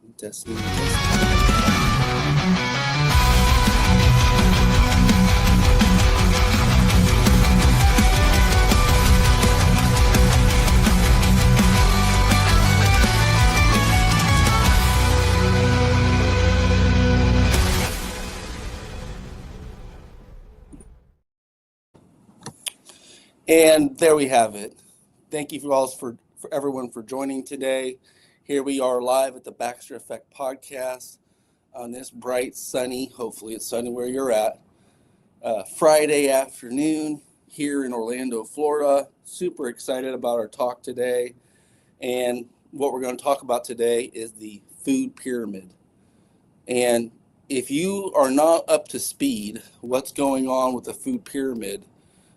Testing, testing. And there we have it. Thank you for everyone for joining today. Here we are live at the Baxter Effect podcast on this bright, sunny, hopefully it's sunny where you're at, Friday afternoon here in Orlando, Florida. Super excited about our talk today. And what we're going to talk about today is the food pyramid. And if you are not up to speed, what's going on with the food pyramid,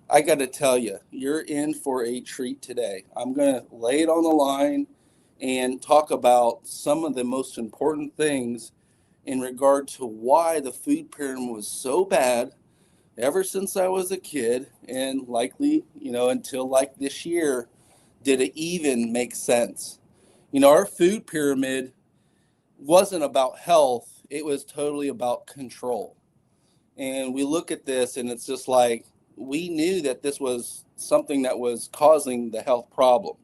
I got to tell you, you're in for a treat today. I'm going to lay it on the line and talk about some of the most important things in regard to why the food pyramid was so bad ever since I was a kid, and likely, until like this year, did it even make sense? Our food pyramid wasn't about health, it was totally about control. And we look at this and it's just like, we knew that this was something that was causing the health problem.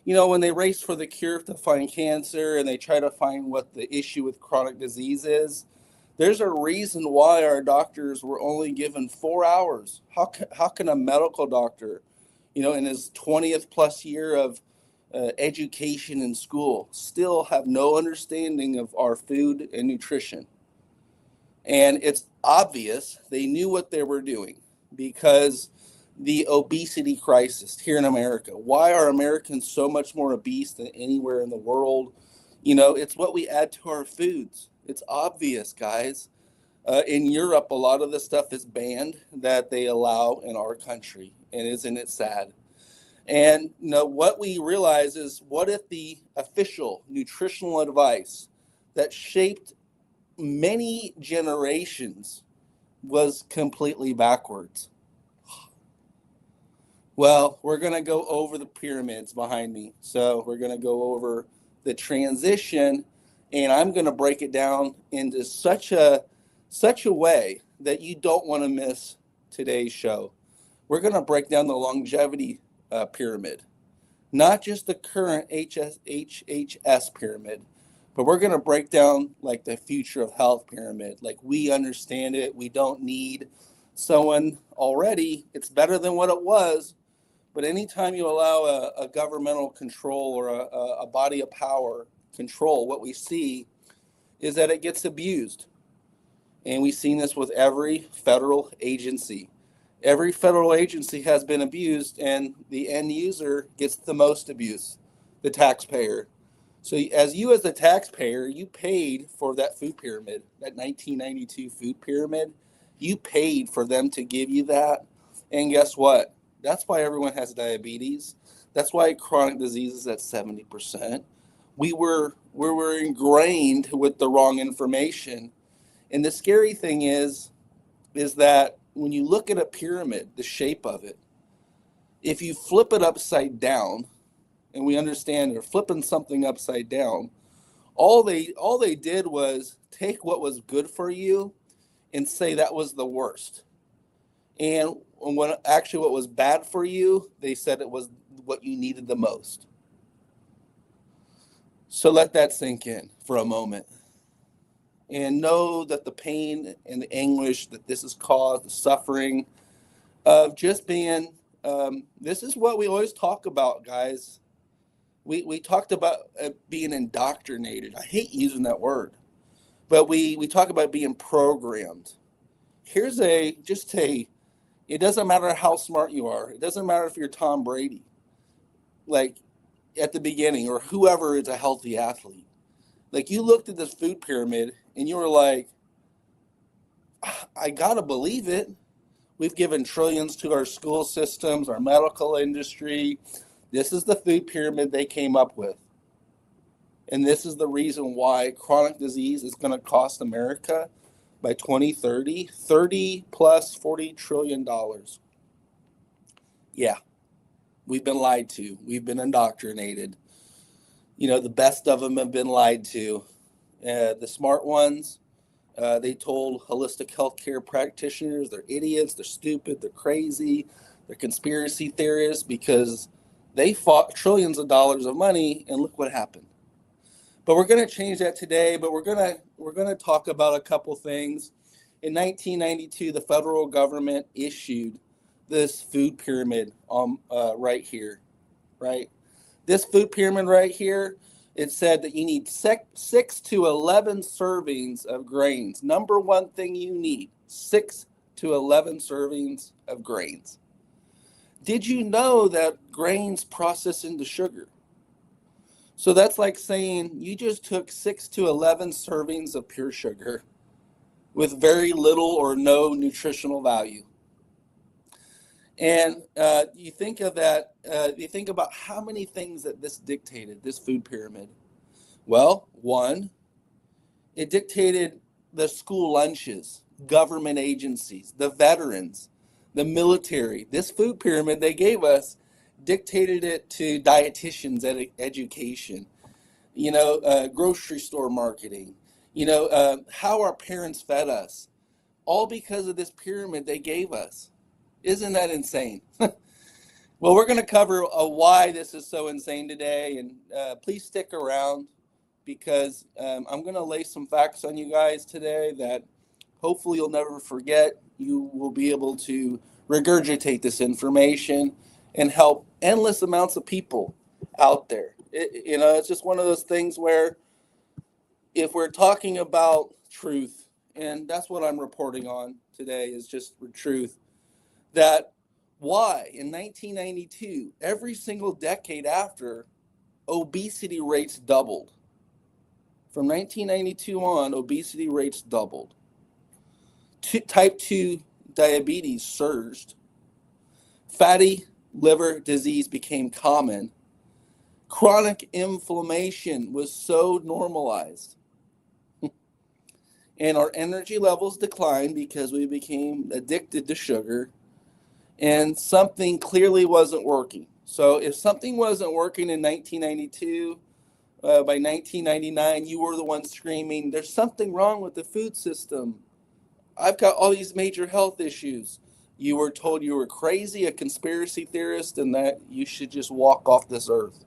When they race for the cure to find cancer and they try to find what the issue with chronic disease is, there's a reason why our doctors were only given 4 hours. How can a medical doctor, in his 20th plus year of education in school, still have no understanding of our food and nutrition? And it's obvious they knew what they were doing, because the obesity crisis here in America. Why are Americans so much more obese than anywhere in the world? It's what we add to our foods. It's obvious, guys. In Europe, a lot of the stuff is banned that they allow in our country. And isn't it sad? And what we realize is, what if the official nutritional advice that shaped many generations was completely backwards? Well, we're going to go over the pyramids behind me. So we're going to go over the transition, and I'm going to break it down into such a way that you don't want to miss today's show. We're going to break down the longevity pyramid, not just the current HHS pyramid, but we're going to break down like the future of health pyramid. Like we understand it. We don't need someone already. It's better than what it was. But anytime you allow a governmental control or a body of power control, what we see is that it gets abused. And we've seen this with every federal agency. Every federal agency has been abused, and the end user gets the most abuse, the taxpayer. So as the taxpayer, you paid for that food pyramid, that 1992 food pyramid. You paid for them to give you that. And guess what? That's why everyone has diabetes. That's why chronic disease is at 70%. We were ingrained with the wrong information. And the scary thing is that when you look at a pyramid, the shape of it, if you flip it upside down, and we understand they're flipping something upside down, all they did was take what was good for you and say that was the worst. And when actually what was bad for you, they said it was what you needed the most. So let that sink in for a moment. And know that the pain and the anguish that this has caused, the suffering of just being, this is what we always talk about, guys. We talked about being indoctrinated. I hate using that word. But we talk about being programmed. Here's it doesn't matter how smart you are. It doesn't matter if you're Tom Brady, like at the beginning, or whoever is a healthy athlete. Like you looked at this food pyramid and you were like, I gotta believe it. We've given trillions to our school systems, our medical industry. This is the food pyramid they came up with. And this is the reason why chronic disease is going to cost America by 2030, 30 plus $40 trillion. Yeah, we've been lied to. We've been indoctrinated. The best of them have been lied to. The smart ones, they told holistic healthcare practitioners they're idiots, they're stupid, they're crazy, they're conspiracy theorists because they fought trillions of dollars of money, and look what happened. But we're going to change that today. But we're going to talk about a couple things. In 1992, the federal government issued this food pyramid right here, right? This food pyramid right here, it said that you need 6 to 11 servings of grains. Number one thing you need, 6 to 11 servings of grains. Did you know that grains process into sugar? So that's like saying you just took 6 to 11 servings of pure sugar with very little or no nutritional value. And you think of that, you think about how many things that this dictated, this food pyramid. Well, one, it dictated the school lunches, government agencies, the veterans, the military. This food pyramid they gave us dictated it to dietitians at education, grocery store marketing, how our parents fed us, all because of this pyramid they gave us. Isn't that insane? Well, we're going to cover why this is so insane today, and please stick around because I'm going to lay some facts on you guys today that hopefully you'll never forget. You will be able to regurgitate this information and help endless amounts of people out there. It's just one of those things where if we're talking about truth, and that's what I'm reporting on today is just the truth, that why in 1992, every single decade after, obesity rates doubled. From 1992 on, obesity rates doubled. Type 2 diabetes surged. Fatty liver disease became common. Chronic inflammation was so normalized. And our energy levels declined because we became addicted to sugar. And something clearly wasn't working. So if something wasn't working in 1992, by 1999, you were the one screaming, there's something wrong with the food system. I've got all these major health issues. You were told you were crazy, a conspiracy theorist, and that you should just walk off this earth.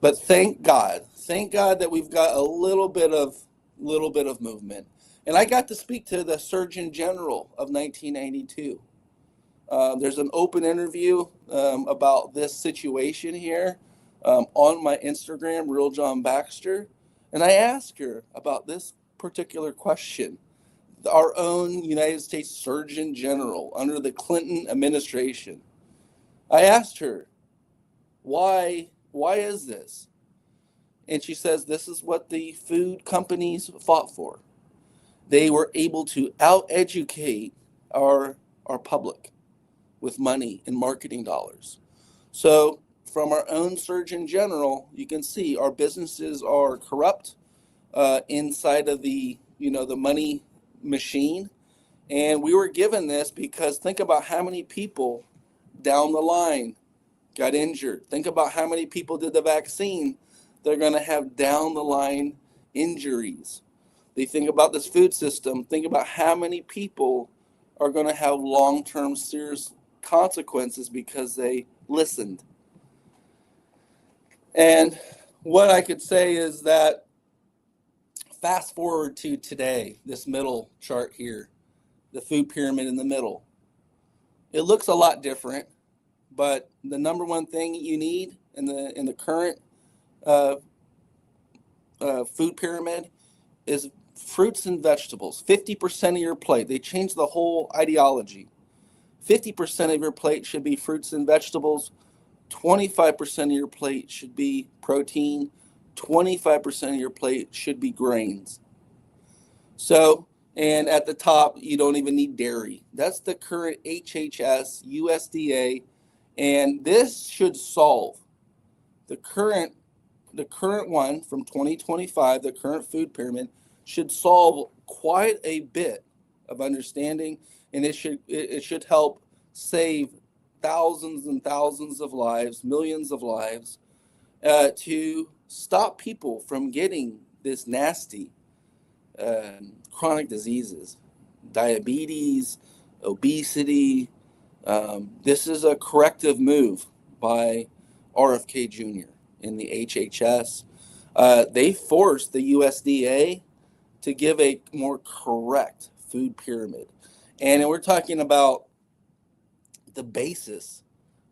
But thank God that we've got a little bit of movement. And I got to speak to the Surgeon General of 1992. There's an open interview about this situation here on my Instagram, Real John Baxter, and I asked her about this particular question. Our own United States Surgeon General under the Clinton administration. I asked her, why is this? And she says this is what the food companies fought for. They were able to out-educate our public with money and marketing dollars. So from our own Surgeon General, you can see our businesses are corrupt inside of the money machine. And we were given this because think about how many people down the line got injured. Think about how many people did the vaccine. They're going to have down the line injuries. They think about this food system. Think about how many people are going to have long-term serious consequences because they listened. And what I could say is that fast forward to today, this middle chart here, the food pyramid in the middle. It looks a lot different, but the number one thing you need in the current food pyramid is fruits and vegetables. 50% of your plate. They changed the whole ideology. 50% of your plate should be fruits and vegetables. 25% of your plate should be protein. 25% of your plate should be grains. So, and at the top, you don't even need dairy. That's the current HHS, USDA, and this should solve the current one from 2025, the current food pyramid, should solve quite a bit of understanding, and it should help save thousands and thousands of lives, millions of lives, to stop people from getting this nasty chronic diseases, diabetes, obesity. This is a corrective move by RFK Jr. in the HHS. They forced the USDA to give a more correct food pyramid. And we're talking about the basis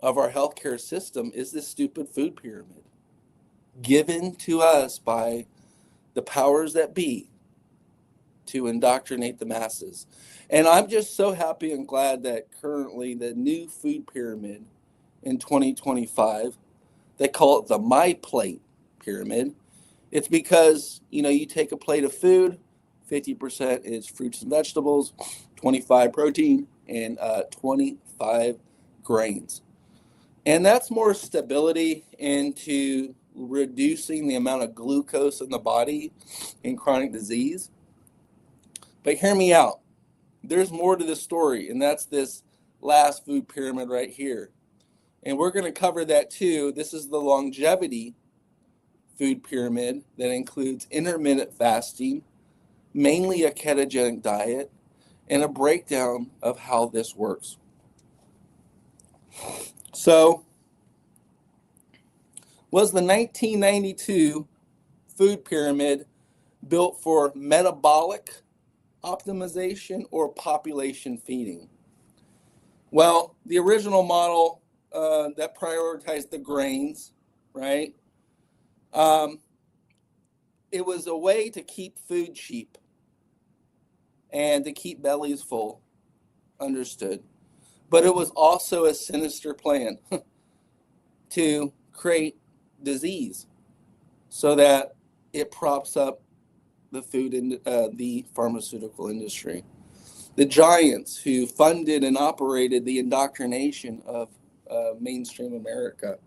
of our healthcare system is this stupid food pyramid given to us by the powers that be to indoctrinate the masses. And I'm just so happy and glad that currently the new food pyramid in 2025, they call it the My Plate pyramid. It's because, you take a plate of food, 50% is fruits and vegetables, 25 protein, and 25 grains. And that's more stability into reducing the amount of glucose in the body in chronic disease. But hear me out. There's more to this story, and that's this last food pyramid right here. And we're going to cover that too. This is the longevity food pyramid that includes intermittent fasting, mainly a ketogenic diet, and a breakdown of how this works. So, was the 1992 food pyramid built for metabolic optimization or population feeding? Well, the original model that prioritized the grains, right? It was a way to keep food cheap and to keep bellies full, understood. But it was also a sinister plan to create disease so that it props up the food and the pharmaceutical industry. The giants who funded and operated the indoctrination of mainstream America.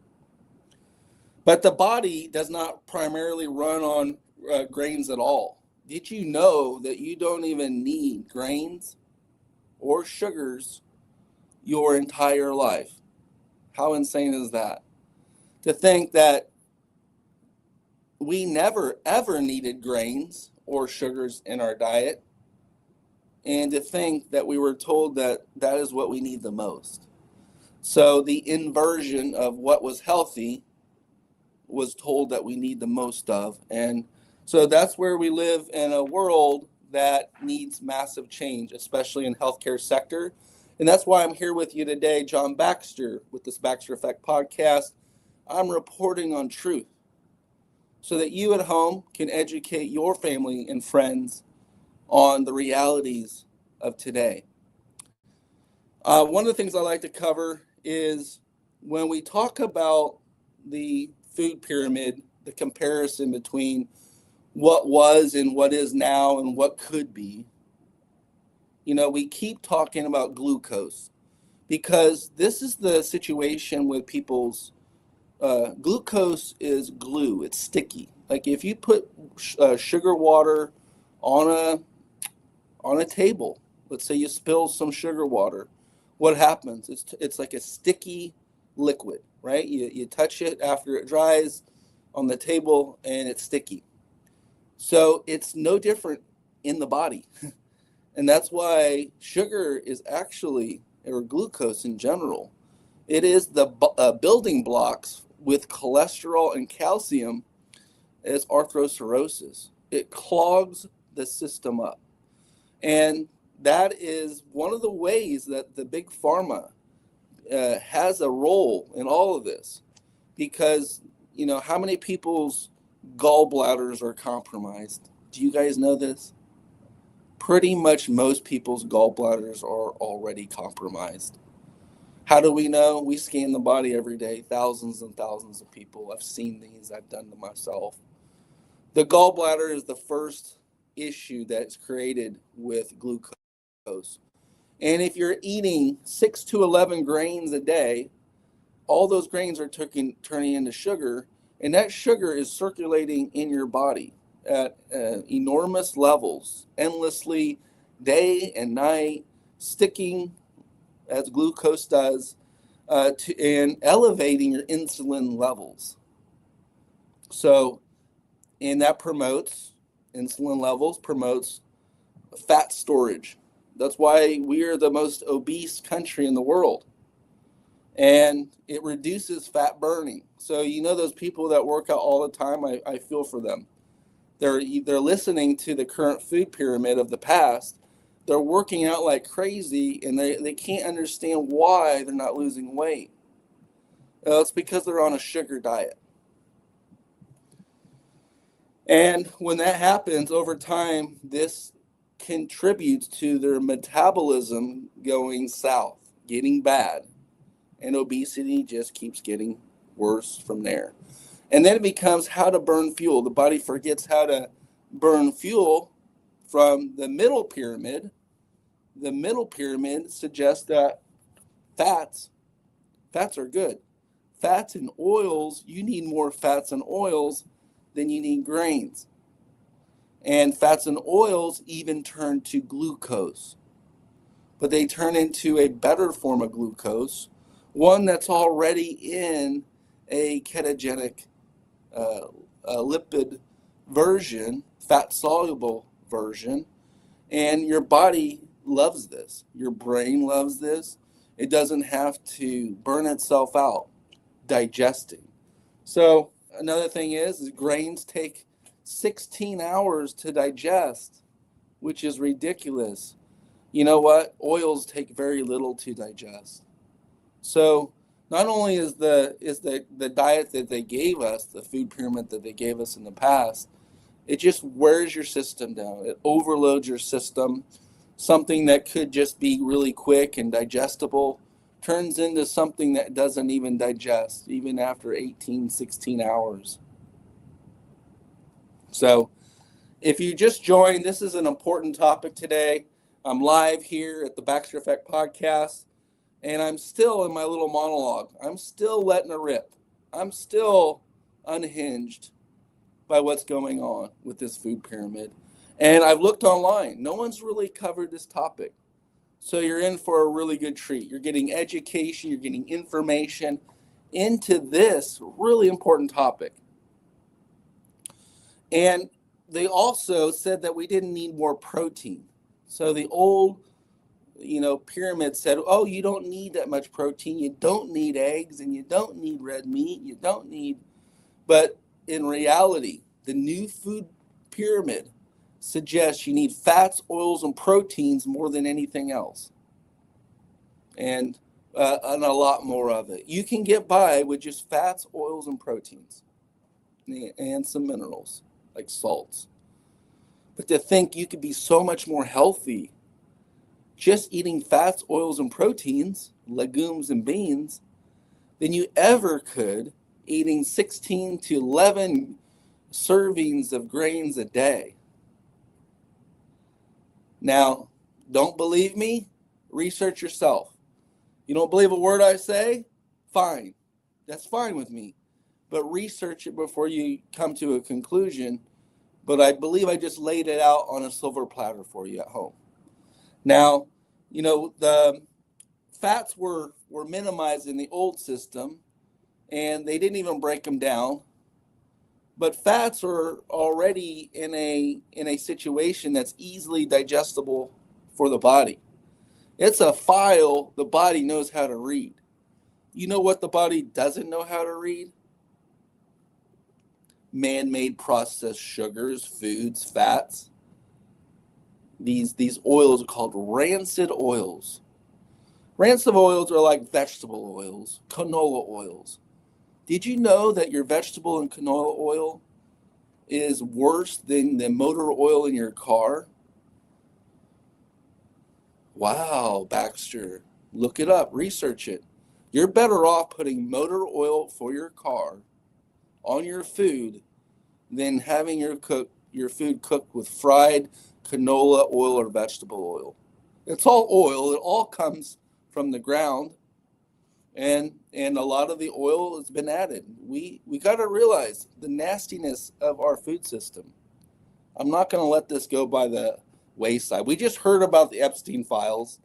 But the body does not primarily run on grains at all. Did you know that you don't even need grains or sugars your entire life? How insane is that? To think that we never ever needed grains or sugars in our diet, and to think that we were told that that is what we need the most. So the inversion of what was healthy was told that we need the most of. And so that's where we live in a world that needs massive change, especially in healthcare sector. And that's why I'm here with you today, John Baxter, with this Baxter Effect podcast. I'm reporting on truth so that you at home can educate your family and friends on the realities of today. One of the things I like to cover is when we talk about the food pyramid, the comparison between what was and what is now and what could be. We keep talking about glucose because this is the situation with people's glucose is glue. It's sticky. Like if you put sugar water on a table, let's say you spill some sugar water, what happens? It's like a sticky liquid, right? You touch it after it dries on the table and it's sticky. So it's no different in the body. And that's why sugar is actually, or glucose in general, it is the building blocks with cholesterol and calcium as atherosclerosis. It clogs the system up. And that is one of the ways that the big pharma has a role in all of this. Because, how many people's gallbladders are compromised? Do you guys know this? Pretty much most people's gallbladders are already compromised. How do we know? We scan the body every day, thousands and thousands of people. I've seen these, I've done them myself. The gallbladder is the first issue that's created with glucose. And if you're eating 6 to 11 grains a day, all those grains are turning into sugar, and that sugar is circulating in your body at enormous levels, endlessly, day and night, sticking as glucose does, and elevating your insulin levels. So And that promotes insulin levels, promotes fat storage. That's why we are the most obese country in the world. And it reduces fat burning. So those people that work out all the time, I feel for them. They're listening to the current food pyramid of the past. They're working out like crazy, and they can't understand why they're not losing weight. It's because they're on a sugar diet. And when that happens over time, this contributes to their metabolism going south, getting bad. And obesity just keeps getting worse from there. And then it becomes how to burn fuel. The body forgets how to burn fuel from the middle pyramid. The middle pyramid suggests that fats are good. Fats and oils, you need more fats and oils than you need grains. And fats and oils even turn to glucose. But they turn into a better form of glucose, one that's already in a ketogenic lipid version, fat-soluble version, and your body loves this. Your brain loves this. It doesn't have to burn itself out digesting. So another thing is grains take 16 hours to digest, which is ridiculous. You know what? Oils take very little to digest. So not only is the diet that they gave us, the food pyramid that they gave us in the past, it just wears your system down. It overloads your system. Something that could just be really quick and digestible turns into something that doesn't even digest, even after 18, 16 hours. So if you just joined, this is an important topic today. I'm live here at the Baxter Effect podcast, and I'm still in my little monologue. I'm still letting it rip. I'm still unhinged by what's going on with this food pyramid. And I've looked online. No one's really covered this topic. So you're in for a really good treat. You're getting education, you're getting information into this really important topic. And they also said that we didn't need more protein. So the old, pyramid said, oh, you don't need that much protein. You don't need eggs, and you don't need red meat. You don't need, but in reality, the new food pyramid suggests you need fats, oils, and proteins more than anything else. And a lot more of it. You can get by with just fats, oils, and proteins, and some minerals like salts. But to think you could be so much more healthy just eating fats, oils, and proteins, legumes and beans, than you ever could eating 16 to 11 servings of grains a day. Now, don't believe me? Research yourself. You don't believe a word I say? Fine. That's fine with me. But research it before you come to a conclusion. But I believe I just laid it out on a silver platter for you at home. Now, the fats were minimized in the old system, and they didn't even break them down. But fats are already in a situation that's easily digestible for the body. It's a file the body knows how to read. You know what the body doesn't know how to read? Man-made processed sugars, foods, fats. These oils are called rancid oils. Rancid oils are like vegetable oils, canola oils. Did you know that your vegetable and canola oil is worse than the motor oil in your car? Wow, Baxter. Look it up, research it. You're better off putting motor oil for your car on your food than having your food cooked with fried canola oil or vegetable oil. It's all oil. It all comes from the ground. And a lot of the oil has been added. We got to realize the nastiness of our food system. I'm not going to let this go by the wayside. We just heard about the Epstein files,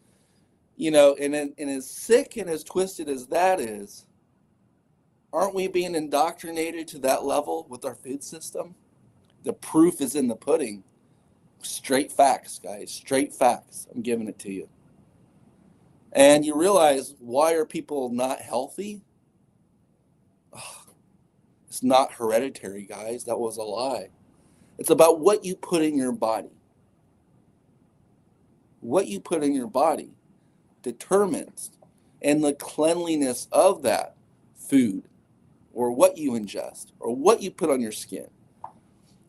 and as sick and as twisted as that is, aren't we being indoctrinated to that level with our food system? The proof is in the pudding. Straight facts, guys. Straight facts. I'm giving it to you. And you realize, why are people not healthy? Ugh, it's not hereditary, guys. That was a lie. It's about what you put in your body. What you put in your body determines, and the cleanliness of that food, or what you ingest, or what you put on your skin.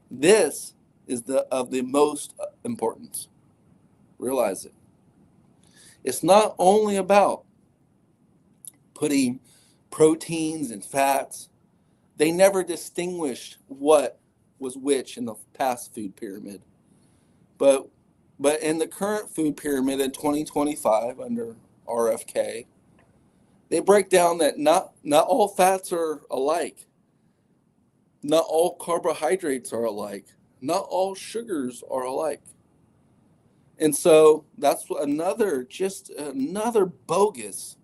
This is of the most importance. Realize it. It's not only about putting proteins and fats. They never distinguished what was which in the past food pyramid. But in the current food pyramid in 2025 under RFK, they break down that not all fats are alike. Not all carbohydrates are alike. Not all sugars are alike. And so that's another bogus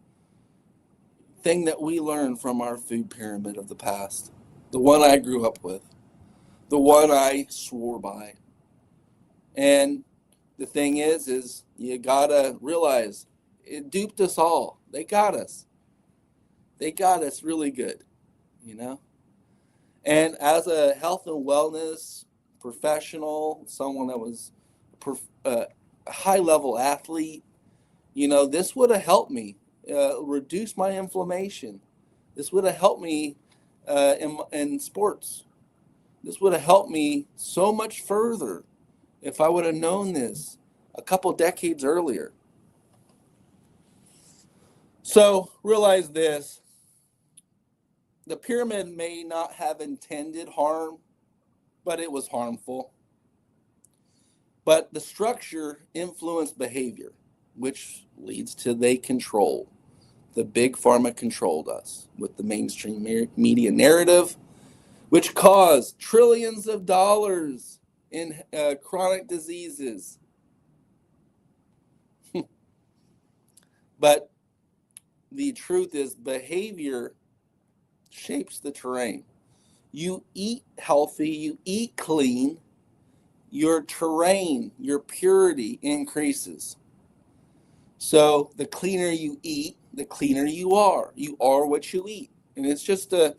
thing that we learned from our food pyramid of the past. The one I grew up with. The one I swore by. And the thing is you gotta realize it duped us all. They got us. They got us really good, you know? And as a health and wellness professional, someone that was a high-level athlete, you know, this would have helped me reduce my inflammation. This would have helped me in sports. This would have helped me so much further if I would have known this a couple decades earlier. So realize this. The pyramid may not have intended harm, but it was harmful. But the structure influenced behavior, which leads to they control. The big pharma controlled us with the mainstream media narrative, which caused trillions of dollars in chronic diseases. But the truth is, behavior shapes the terrain. You eat healthy, you eat clean, your terrain, your purity increases. So the cleaner you eat, the cleaner you are. You are what you eat. And it's just a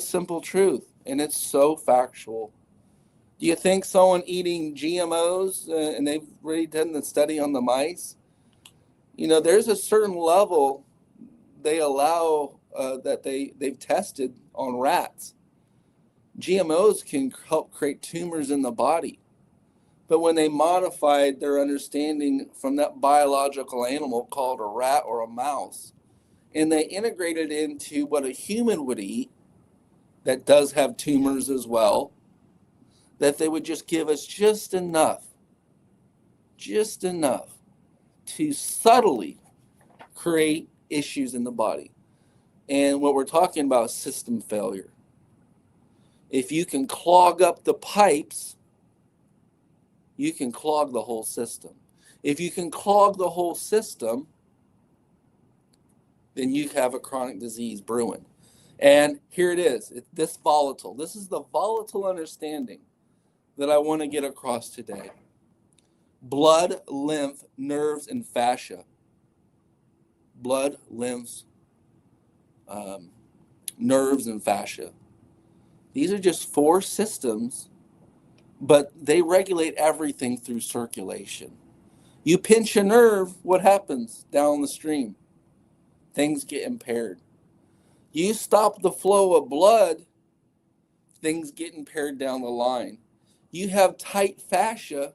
simple truth. And it's so factual. Do you think someone eating GMOs, and they've already done the study on the mice, you know, there's a certain level they allow that they've tested on rats. GMOs can help create tumors in the body. But when they modified their understanding from that biological animal called a rat or a mouse, and they integrated into what a human would eat that does have tumors as well, that they would just give us just enough to subtly create issues in the body. And what we're talking about is system failure. If you can clog up the pipes, you can clog the whole system. If you can clog the whole system, then you have a chronic disease brewing. And here it is. This is the volatile understanding that I want to get across today. Blood, lymph, nerves, and fascia. Blood, lymphs, nerves, and fascia. These are just 4 systems, but they regulate everything through circulation. You pinch a nerve, what happens down the stream? Things get impaired. You stop the flow of blood, things get impaired down the line. You have tight fascia,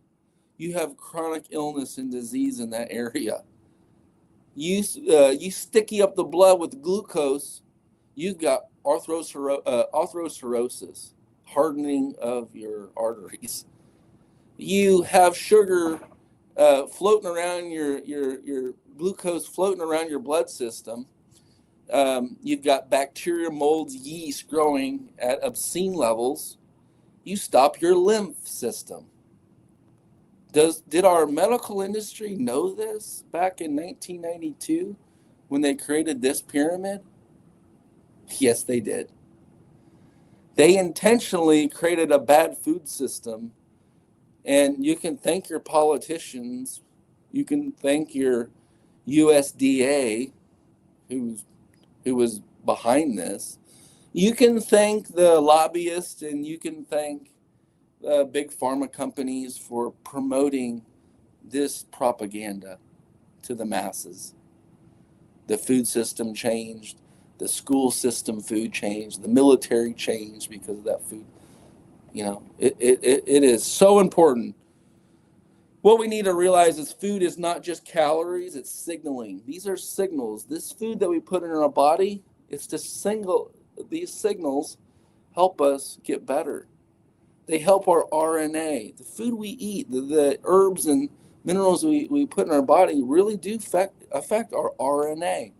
you have chronic illness and disease in that area. You sticky up the blood with glucose, you've got atherosclerosis, hardening of your arteries. You have sugar floating around your glucose floating around your blood system. You've got bacteria, molds, yeast growing at obscene levels. You stop your lymph system. Did our medical industry know this back in 1992 when they created this pyramid? Yes, they did. They intentionally created a bad food system, and you can thank your politicians, you can thank your USDA, who was behind this. You can thank the lobbyists, and you can thank big pharma companies for promoting this propaganda to the masses. The food system changed, the school system food changed, the military changed because of that food. It is so important. What we need to realize is food is not just calories, it's signaling. These are signals. This food that we put in our body, it's just these signals help us get better. They help our RNA. The food we eat, the herbs and minerals we put in our body really do affect our RNA.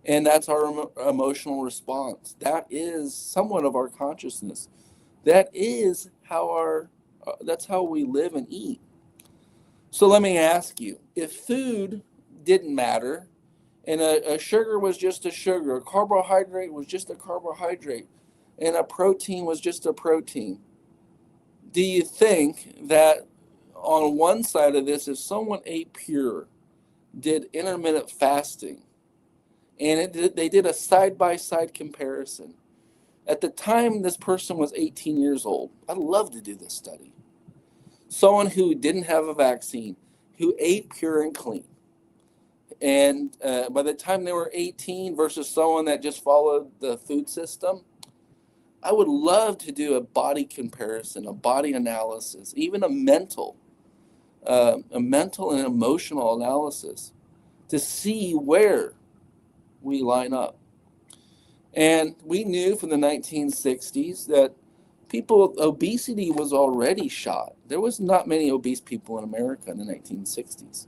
And that's our emotional response. That is somewhat of our consciousness. That is that's how we live and eat. So let me ask you, if food didn't matter, and a sugar was just a sugar, a carbohydrate was just a carbohydrate, and a protein was just a protein, do you think that on one side of this, if someone ate pure, did intermittent fasting, and they did a side-by-side comparison, at the time this person was 18 years old, I'd love to do this study. Someone who didn't have a vaccine, who ate pure and clean, and by the time they were 18 versus someone that just followed the food system, I would love to do a body comparison, a body analysis, even a mental and emotional analysis to see where we line up. And we knew from the 1960s that obesity was already shot. There was not many obese people in America in the 1960s.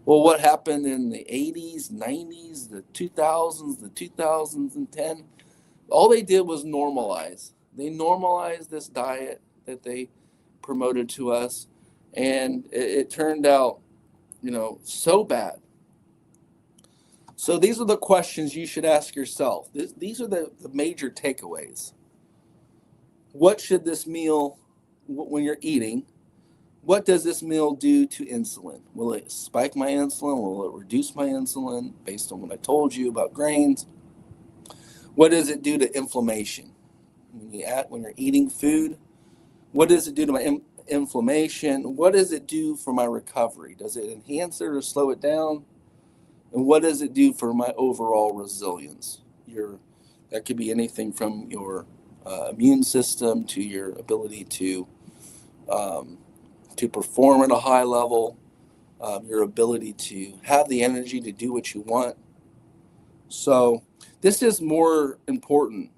Well, what happened in the 80s, 90s, the 2000s, the 2010? All they did was normalize. They normalized this diet that they promoted to us, and it turned out, so bad. So these are the questions you should ask yourself. These are the major takeaways. What should this meal, when you're eating, what does this meal do to insulin? Will it spike my insulin? Will it reduce my insulin based on what I told you about grains? What does it do to inflammation? When you're eating food, what does it do to my inflammation? What does it do for my recovery? Does it enhance it or slow it down? And what does it do for my overall resilience? That could be anything from your immune system to your ability to perform at a high level, your ability to have the energy to do what you want. So this is more important.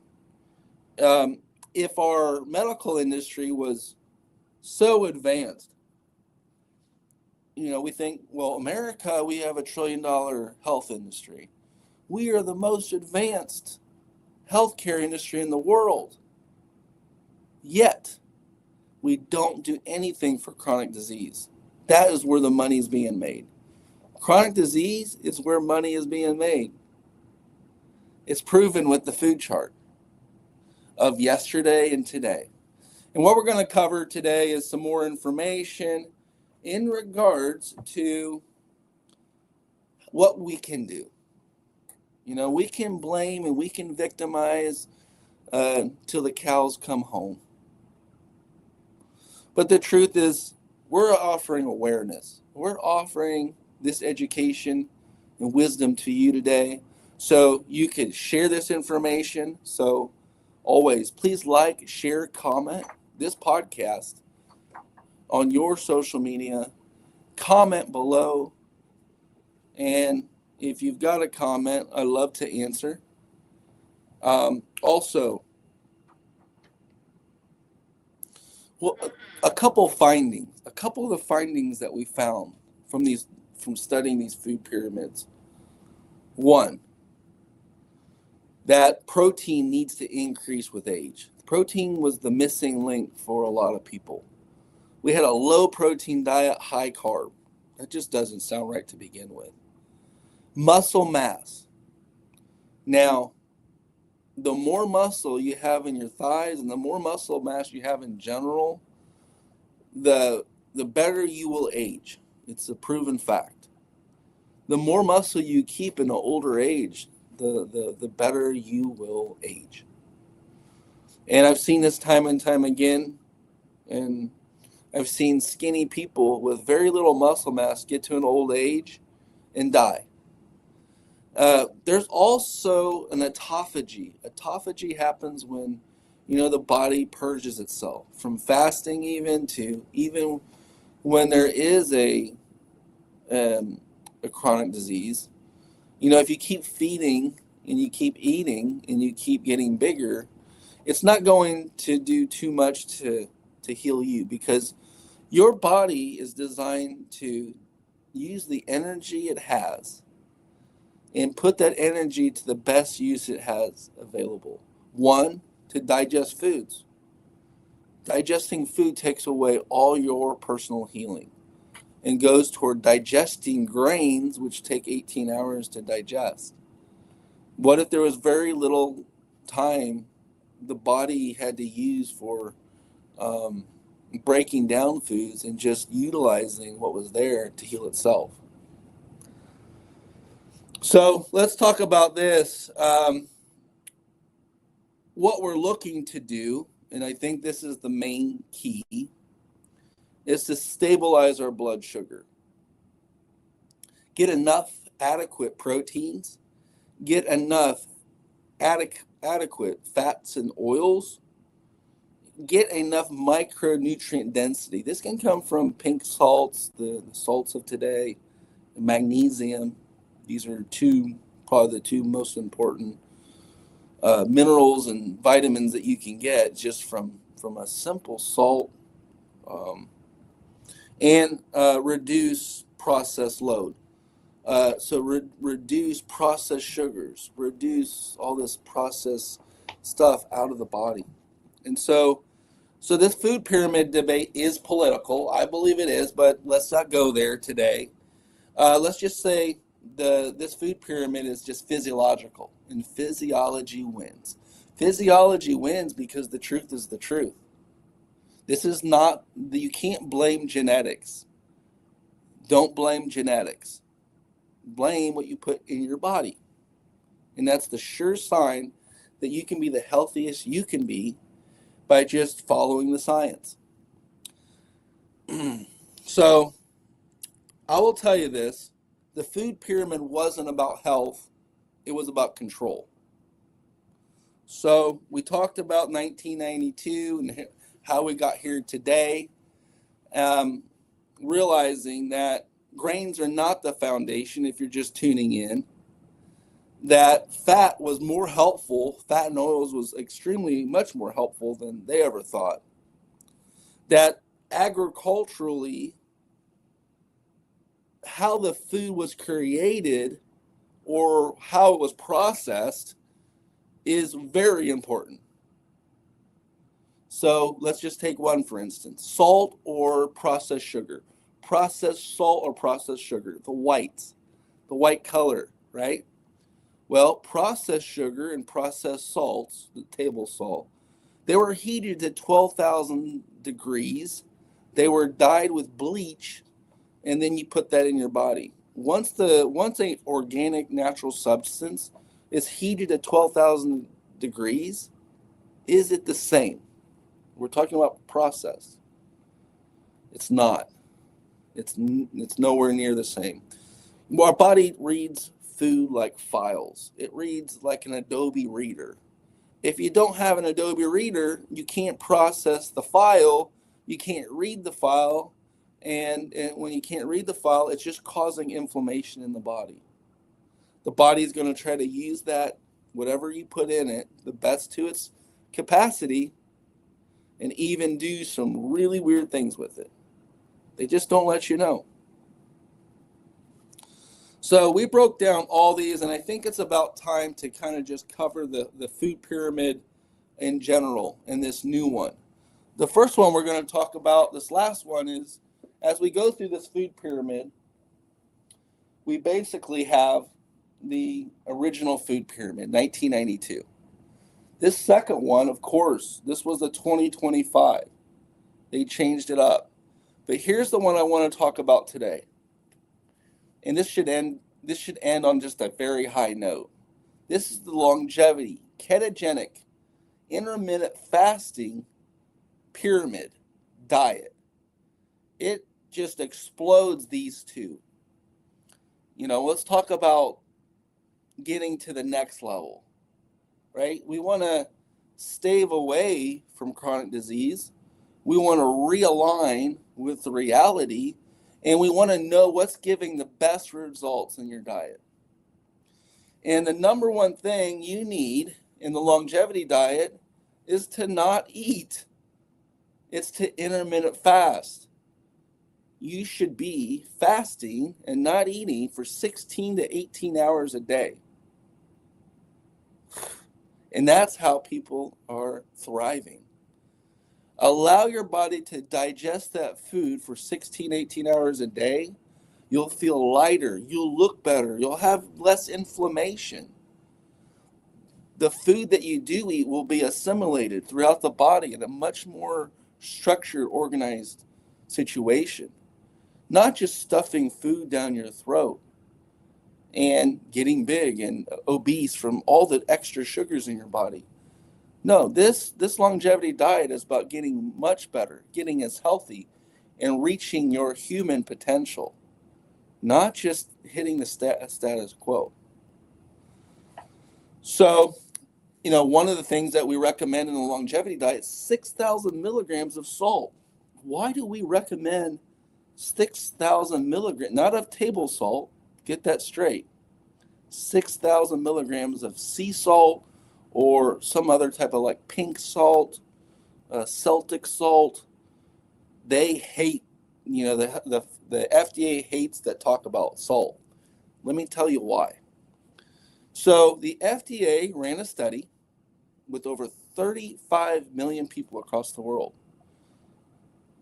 If our medical industry was so advanced, we think, well, America, we have $1 trillion health industry. We are the most advanced healthcare industry in the world. Yet, we don't do anything for chronic disease. That is where the money is being made. Chronic disease is where money is being made. It's proven with the food chart of yesterday and today. And what we're going to cover today is some more information in regards to what we can do. We can blame and we can victimize till the cows come home. But the truth is, we're offering awareness. We're offering this education and wisdom to you today so you can share this information. So always, please like, share, comment this podcast on your social media. Comment below. And if you've got a comment, I love to answer. Also, a couple of the findings that we found from studying these food pyramids. One, that protein needs to increase with age. Protein was the missing link for a lot of people. We had a low protein diet, high carb. That just doesn't sound right to begin with. Muscle mass. Now, the more muscle you have in your thighs and the more muscle mass you have in general, the better you will age. It's a proven fact. The more muscle you keep in an older age, the better you will age. And I've seen this time and time again, and I've seen skinny people with very little muscle mass get to an old age and die. There's also an autophagy. Autophagy happens when, the body purges itself from fasting, even when there is a chronic disease. If you keep feeding and you keep eating and you keep getting bigger, it's not going to do too much to heal you, because your body is designed to use the energy it has and put that energy to the best use it has available. One, to digest foods. Digesting food takes away all your personal healing and goes toward digesting grains, which take 18 hours to digest. What if there was very little time the body had to use for breaking down foods and just utilizing what was there to heal itself? So let's talk about this. What we're looking to do, and I think this is the main key, is to stabilize our blood sugar. Get enough adequate proteins, get enough adequate fats and oils, get enough micronutrient density. This can come from pink salts, the salts of today, magnesium. These are probably the two most important minerals and vitamins that you can get just from a simple salt, and reduce processed load. So reduce processed sugars, reduce all this processed stuff out of the body. And so this food pyramid debate is political. I believe it is, but let's not go there today. Let's just say this food pyramid is just physiological, and physiology wins. Physiology wins because the truth is the truth. This is not, you can't blame genetics. Don't blame genetics. Blame what you put in your body. And that's the sure sign that you can be the healthiest you can be by just following the science. So I will tell you this, the food pyramid wasn't about health, it was about control. So we talked about 1992 and how we got here today, realizing that grains are not the foundation if you're just tuning in, that fat was more helpful, fat and oils was extremely much more helpful than they ever thought, that agriculturally, how the food was created or how it was processed is very important. So let's just take one, for instance, salt or processed sugar. Processed salt or processed sugar, the white color, right? Well, processed sugar and processed salts, the table salt, they were heated to 12,000 degrees. They were dyed with bleach, and then you put that in your body. Once a organic natural substance is heated at 12,000 degrees, is it the same? We're talking about process. It's not. It's nowhere near the same. Our body reads food like files. It reads like an Adobe reader. If you don't have an Adobe reader, you can't process the file, you can't read the file, and when you can't read the file, it's just causing inflammation in the body. The body is going to try to use that, whatever you put in it, the best to its capacity, and even do some really weird things with it. They just don't let you know. So we broke down all these, and I think it's about time to kind of just cover the food pyramid in general in this new one. The first one we're going to talk about, this last one, is as we go through this food pyramid, we basically have the original food pyramid, 1992. This second one, of course, this was the 2025. They changed it up. But here's the one I want to talk about today. And this should end on just a very high note. This is the longevity, ketogenic, intermittent fasting pyramid diet. It just explodes these two. Let's talk about getting to the next level, right? We want to stave away from chronic disease. We want to realign with the reality, and we want to know what's giving the best results in your diet. And the number one thing you need in the longevity diet is to not eat. It's to intermittent fast. You should be fasting and not eating for 16 to 18 hours a day. And that's how people are thriving. Allow your body to digest that food for 16, 18 hours a day. You'll feel lighter. You'll look better. You'll have less inflammation. The food that you do eat will be assimilated throughout the body in a much more structured, organized situation. Not just stuffing food down your throat and getting big and obese from all the extra sugars in your body. No, this longevity diet is about getting much better, getting as healthy, and reaching your human potential, not just hitting the status quo. So, one of the things that we recommend in the longevity diet is 6,000 milligrams of salt. Why do we recommend 6,000 milligrams, not of table salt, get that straight, 6,000 milligrams of sea salt or some other type of like pink salt, Celtic salt? They hate, the FDA hates that talk about salt. Let me tell you why. So the FDA ran a study with over 35 million people across the world.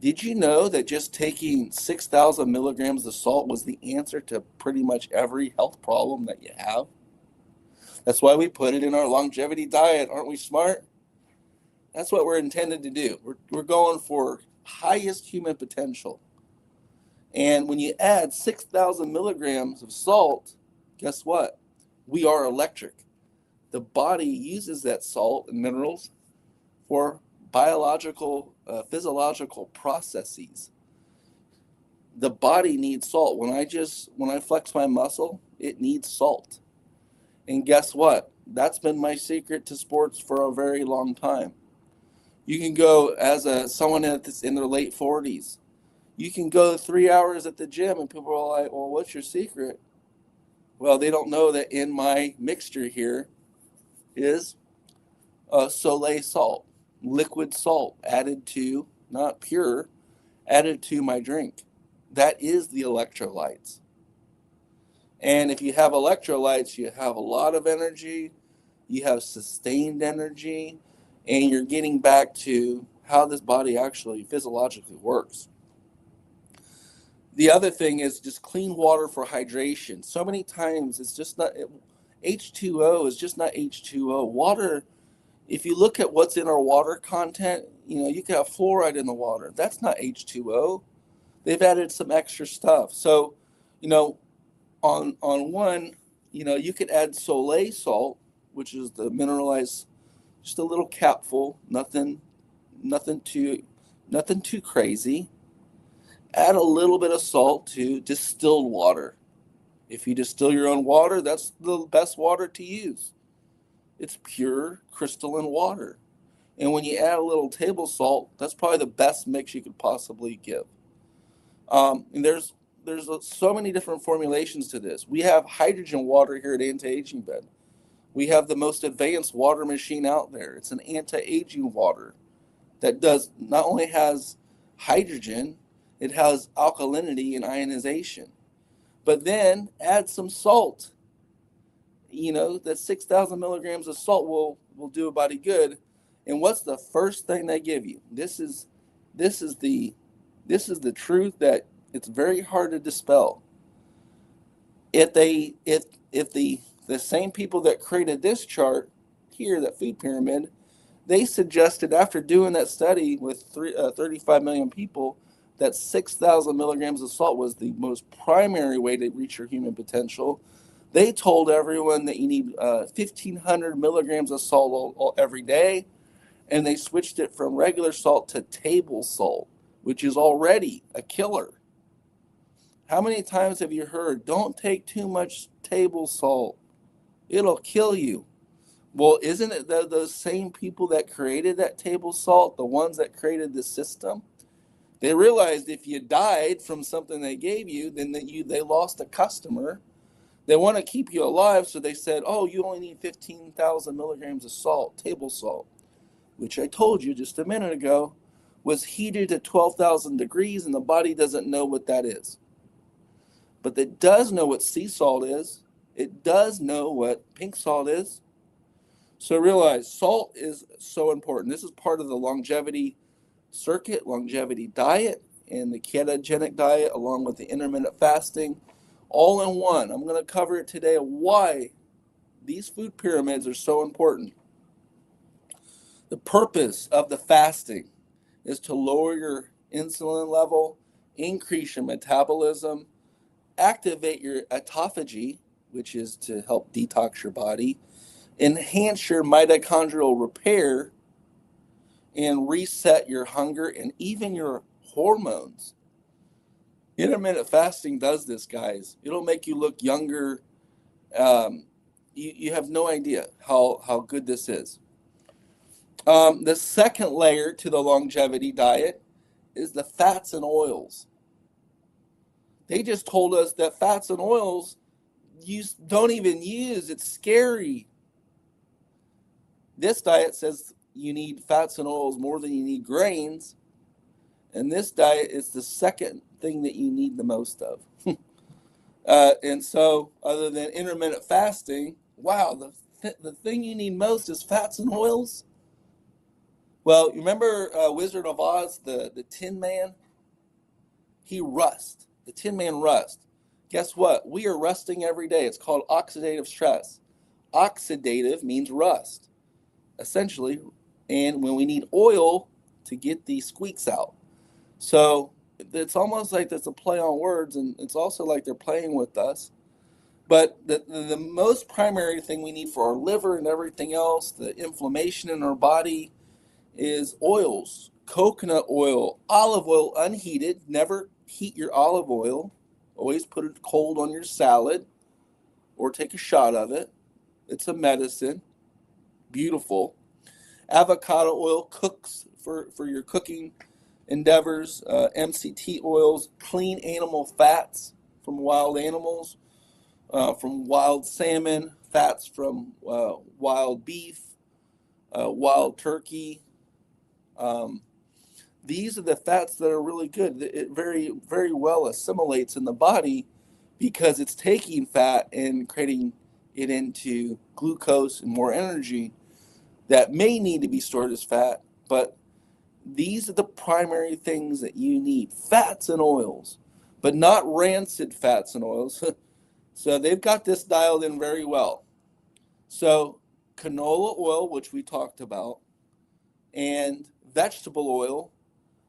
Did you know that just taking 6,000 milligrams of salt was the answer to pretty much every health problem that you have? That's why we put it in our longevity diet. Aren't we smart? That's what we're intended to do. We're going for highest human potential. And when you add 6,000 milligrams of salt, guess what? We are electric. The body uses that salt and minerals for biological, physiological processes. The body needs salt. When I flex my muscle, it needs salt. And guess what? That's been my secret to sports for a very long time. You can go as someone that's in their late 40s. You can go 3 hours at the gym and people are like, well, what's your secret? Well, they don't know that in my mixture here is Soleil salt, liquid salt added to, not pure, added to my drink. That is the electrolytes. And if you have electrolytes, you have a lot of energy, you have sustained energy, and you're getting back to how this body actually physiologically works. The other thing is just clean water for hydration. So many times it's just not, H2O is just not H2O. Water, if you look at what's in our water content, you can have fluoride in the water. That's not H2O. They've added some extra stuff. So, on one, you could add Soleil salt, which is the mineralized, just a little capful, nothing too crazy. Add a little bit of salt to distilled water. If you distill your own water, that's the best water to use. It's pure crystalline water. And when you add a little table salt, that's probably the best mix you could possibly give. And there's so many different formulations to this. We have hydrogen water here at Anti-Aging Bed. We have the most advanced water machine out there. It's an anti-aging water that not only has hydrogen, it has alkalinity and ionization. But then add some salt. That 6,000 milligrams of salt will do a body good. And what's the first thing they give you? This is the truth that it's very hard to dispel. If the same people that created this chart here, that food pyramid, they suggested after doing that study with 35 million people that 6,000 milligrams of salt was the most primary way to reach your human potential. They told everyone that you need 1,500 milligrams of salt every day, and they switched it from regular salt to table salt, which is already a killer. How many times have you heard, don't take too much table salt, it'll kill you? Well, isn't it those same people that created that table salt, the ones that created the system? They realized if you died from something they gave you, then they lost a customer. They want to keep you alive, so they said, oh, you only need 15,000 milligrams of salt, table salt, which I told you just a minute ago was heated to 12,000 degrees, and the body doesn't know what that is. But it does know what sea salt is. It does know what pink salt is. So realize salt is so important. This is part of the longevity circuit, longevity diet, and the ketogenic diet, along with the intermittent fasting, all in one. I'm going to cover it today of why these food pyramids are so important. The purpose of the fasting is to lower your insulin level, increase your metabolism, activate your autophagy, which is to help detox your body, enhance your mitochondrial repair, and reset your hunger and even your hormones. Intermittent fasting does this, guys. It'll make you look younger. You have no idea how good this is. The second layer to the longevity diet is the fats and oils. They just told us that fats and oils you don't even use. It's scary. This diet says you need fats and oils more than you need grains. And this diet is the second thing that you need the most of. And so, other than intermittent fasting, wow, the thing you need most is fats and oils. Well, you remember Wizard of Oz, the Tin Man? He rust. The Tin Man rust. Guess what? We are rusting every day. It's called oxidative stress. Oxidative means rust, essentially. And when we need oil to get the squeaks out. So it's almost like there's a play on words, and it's also like they're playing with us. But the most primary thing we need for our liver and everything else, the inflammation in our body, is oils. Coconut oil, olive oil unheated. Never heat your olive oil. Always put it cold on your salad or take a shot of it. It's a medicine. Beautiful. Avocado oil cooks for your cooking endeavors. MCT oils, clean animal fats from wild animals, from wild salmon, fats from wild beef, wild turkey. These are the fats that are really good. It very, very well assimilates in the body because it's taking fat and creating it into glucose and more energy that may need to be stored as fat. But these are the primary things that you need, fats and oils, but not rancid fats and oils. So they've got this dialed in very well. So canola oil, which we talked about, and vegetable oil,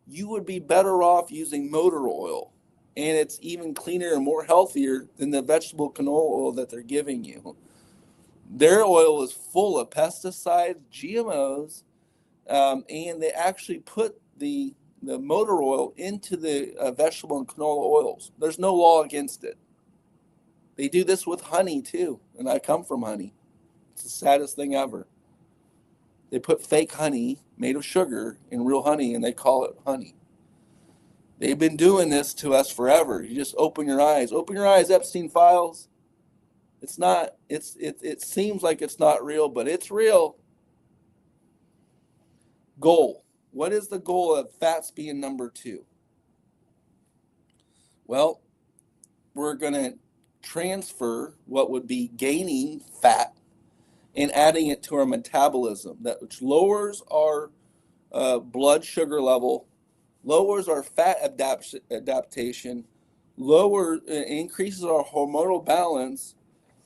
you would be better off using motor oil. And it's even cleaner and more healthier than the vegetable canola oil that they're giving you. Their oil is full of pesticides, GMOs, and they actually put the motor oil into the vegetable and canola oils. There's no law against it. They do this with honey too, and I come from honey. It's the saddest thing ever. They put fake honey made of sugar in real honey, and they call it honey. They've been doing this to us forever. You just open your eyes. Open your eyes, Epstein files. It's not. It seems like it's not real, but it's real. Goal. What is the goal of fats being number 2? Well, we're going to transfer what would be gaining fat and adding it to our metabolism, which lowers our blood sugar level, lowers our fat adaptation, increases our hormonal balance,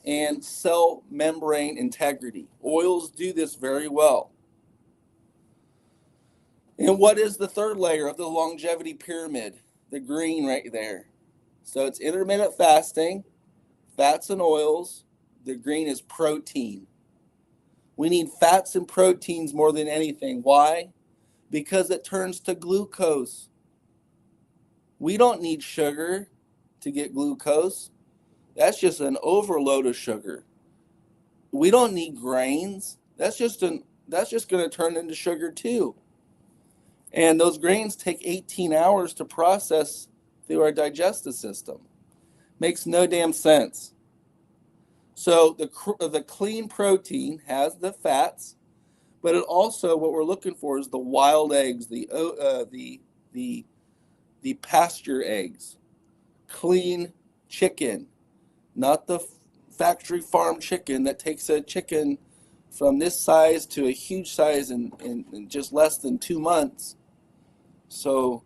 and cell membrane integrity. Oils do this very well. And what is the third layer of the longevity pyramid? The green right there. So it's intermittent fasting, fats and oils. The green is protein. We need fats and proteins more than anything. Why? Because it turns to glucose. We don't need sugar to get glucose. That's just an overload of sugar. We don't need grains. That's just going to turn into sugar too. And those grains take 18 hours to process through our digestive system. Makes no damn sense. So the clean protein has the fats, but it also, what we're looking for is the wild eggs, the pasture eggs, clean chicken, not the factory farm chicken that takes a chicken from this size to a huge size in just less than 2 months. So,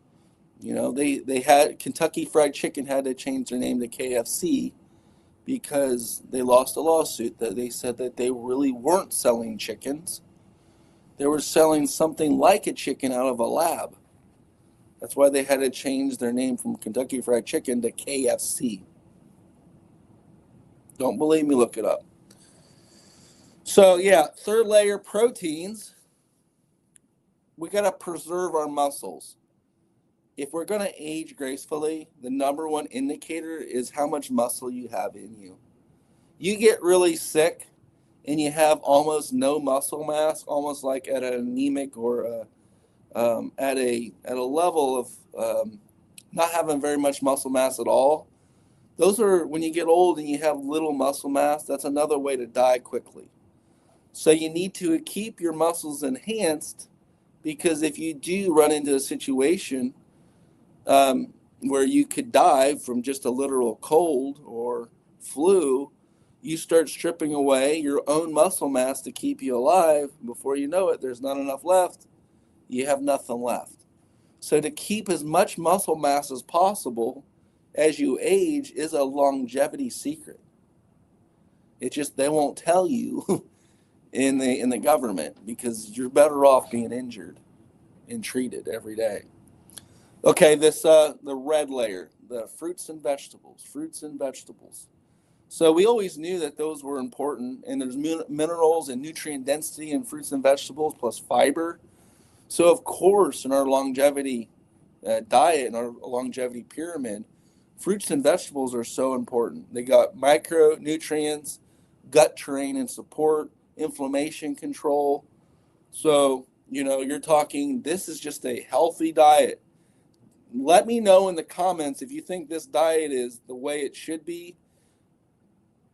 they had Kentucky Fried Chicken had to change their name to KFC because they lost a lawsuit that they said that they really weren't selling chickens. They were selling something like a chicken out of a lab. That's why they had to change their name from Kentucky Fried Chicken to KFC. Don't believe me, look it up. So yeah, third layer proteins. We got to preserve our muscles. If we're going to age gracefully, the number one indicator is how much muscle you have in you. You get really sick and you have almost no muscle mass, almost like at an anemic or at a level of not having very much muscle mass at all. Those are when you get old and you have little muscle mass. That's another way to die quickly. So you need to keep your muscles enhanced, because if you do run into a situation where you could die from just a literal cold or flu, you start stripping away your own muscle mass to keep you alive. Before you know it, there's not enough left. You have nothing left. So to keep as much muscle mass as possible as you age is a longevity secret. It's just they won't tell you in the government, because you're better off being injured and treated every day. Okay, this the red layer, the fruits and vegetables. So we always knew that those were important, and there's minerals and nutrient density in fruits and vegetables plus fiber. So of course, in our longevity diet and our longevity pyramid, fruits and vegetables are so important. They got micronutrients, gut terrain and support, inflammation control. So, you're talking, this is just a healthy diet. Let me know in the comments if you think this diet is the way it should be.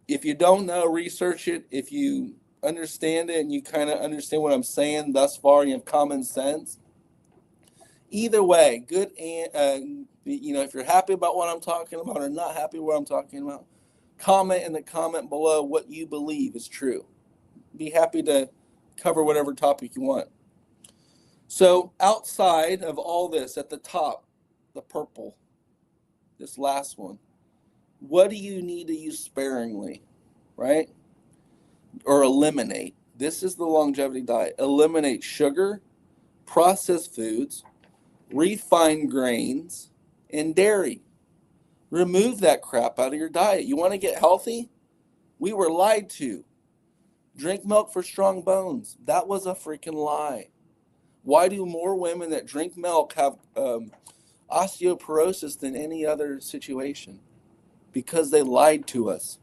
If you don't know, research it. If you understand it and you kind of understand what I'm saying thus far, you have common sense. Either way, good. And, if you're happy about what I'm talking about or not happy with what I'm talking about, comment in the comment below what you believe is true. Be happy to cover whatever topic you want. So outside of all this, at the top, the purple, this last one, what do you need to use sparingly, right? Or eliminate. This is the longevity diet. Eliminate sugar, processed foods, refined grains, and dairy. Remove that crap out of your diet. You want to get healthy? We were lied to. Drink milk for strong bones. That was a freaking lie. Why do more women that drink milk have osteoporosis than any other situation? Because they lied to us.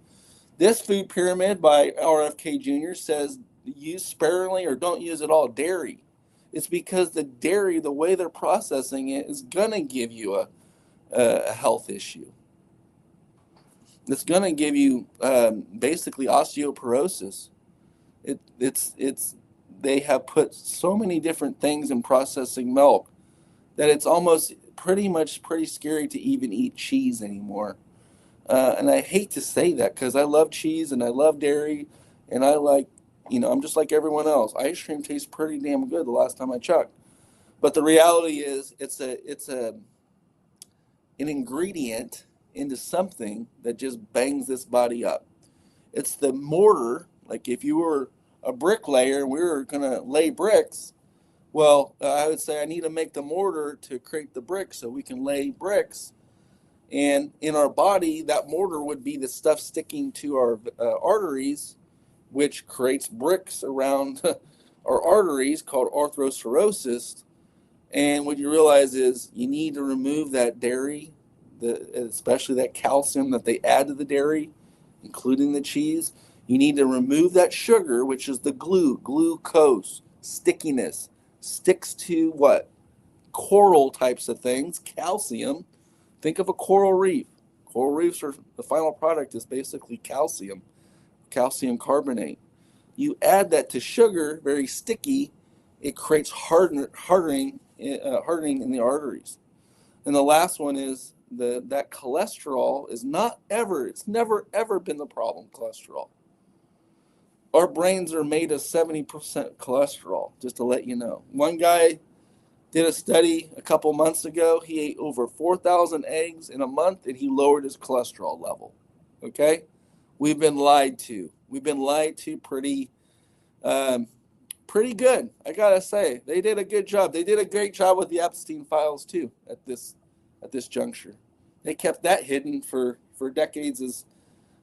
This food pyramid by RFK Jr. says use sparingly or don't use at all dairy. It's because the dairy, the way they're processing it, is going to give you a health issue. It's going to give you basically osteoporosis. They have put so many different things in processing milk that it's almost pretty scary to even eat cheese anymore. And I hate to say that because I love cheese and I love dairy, and I like, I'm just like everyone else. Ice cream tastes pretty damn good the last time I checked. But the reality is it's an ingredient into something that just bangs this body up. It's the mortar. Like if you were a bricklayer and we were going to lay bricks, well, I would say I need to make the mortar to create the bricks so we can lay bricks. And in our body, that mortar would be the stuff sticking to our arteries, which creates bricks around our arteries called atherosclerosis. And what you realize is you need to remove that dairy, especially that calcium that they add to the dairy, including the cheese. You need to remove that sugar, which is the glucose, stickiness, sticks to what? Coral types of things, calcium. Think of a coral reef. Coral reefs are, the final product is basically calcium carbonate. You add that to sugar, very sticky, it creates hardening in the arteries. And the last one is that cholesterol is it's never ever been the problem, cholesterol. Our brains are made of 70% cholesterol, just to let you know. One guy did a study a couple months ago. He ate over 4,000 eggs in a month and he lowered his cholesterol level. Okay? We've been lied to. We've been lied to pretty good. I gotta say, they did a good job. They did a great job with the Epstein files too at this juncture. They kept that hidden for decades, as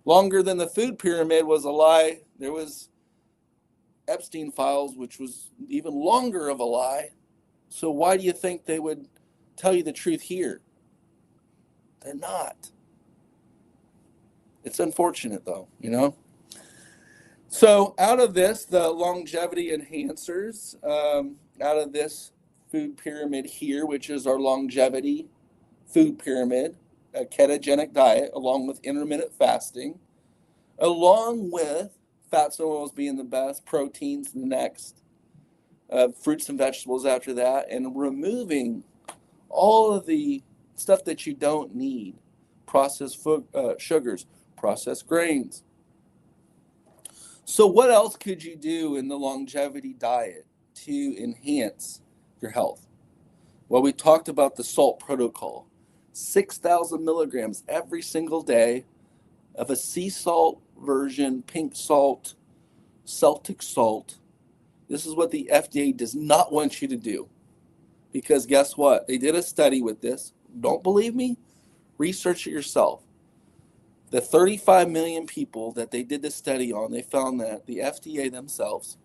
longer than the food pyramid was a lie. There was Epstein files, which was even longer of a lie. So why do you think they would tell you the truth here? They're not. It's unfortunate though, you know? So out of this, the longevity enhancers, out of this food pyramid here, which is our longevity food pyramid, a ketogenic diet, along with intermittent fasting, along with fats and oils being the best, proteins the next, fruits and vegetables after that, and removing all of the stuff that you don't need, processed sugars, processed grains. So what else could you do in the longevity diet to enhance your health? Well, we talked about the salt protocol. 6,000 milligrams every single day of a sea salt version, pink salt, Celtic salt. This is what the FDA does not want you to do. Because guess what? They did a study with this. Don't believe me? Research it yourself. The 35 million people that they did this study on, they found that the FDA themselves,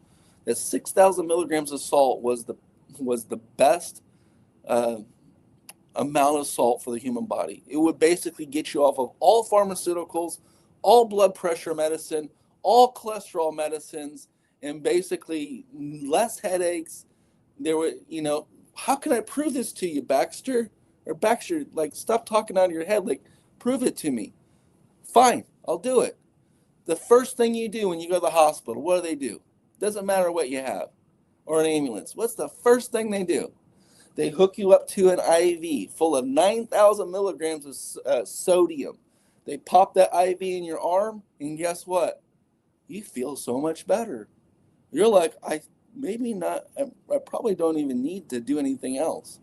that 6,000 milligrams of salt was the best amount of salt for the human body. It would basically get you off of all pharmaceuticals, all blood pressure medicine, all cholesterol medicines, and basically less headaches. There were, how can I prove this to you, Baxter? Or Baxter, like, stop talking out of your head. Like, prove it to me. Fine, I'll do it. The first thing you do when you go to the hospital, what do? Doesn't matter what you have, or an ambulance. What's the first thing they do? They hook you up to an IV full of 9,000 milligrams of sodium. They pop that IV in your arm, and guess what? You feel so much better. You're like, I probably don't even need to do anything else.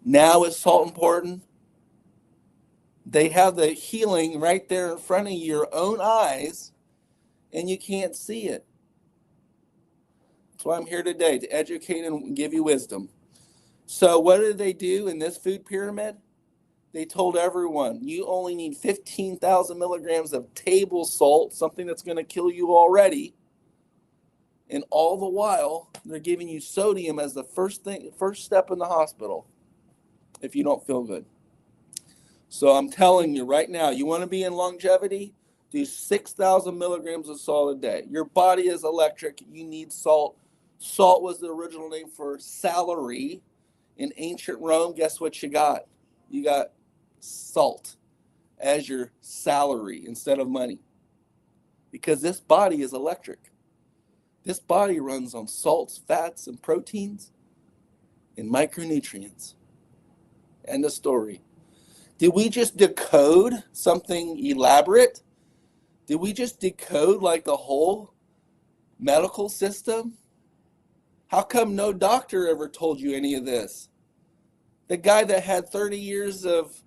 Now is salt important? They have the healing right there in front of your own eyes, and you can't see it. That's why I'm here today, to educate and give you wisdom. So what did they do in this food pyramid? They told everyone, you only need 15,000 milligrams of table salt, something that's going to kill you already. And all the while, they're giving you sodium as the first step in the hospital if you don't feel good. So I'm telling you right now, you want to be in longevity? Do 6,000 milligrams of salt a day. Your body is electric. You need salt. Salt was the original name for salary. In ancient Rome, guess what you got? You got salt as your salary instead of money. Because this body is electric. This body runs on salts, fats, and proteins, and micronutrients. End of story. Did we just decode something elaborate? Did we just decode like the whole medical system? How come no doctor ever told you any of this? The guy that had 30 years of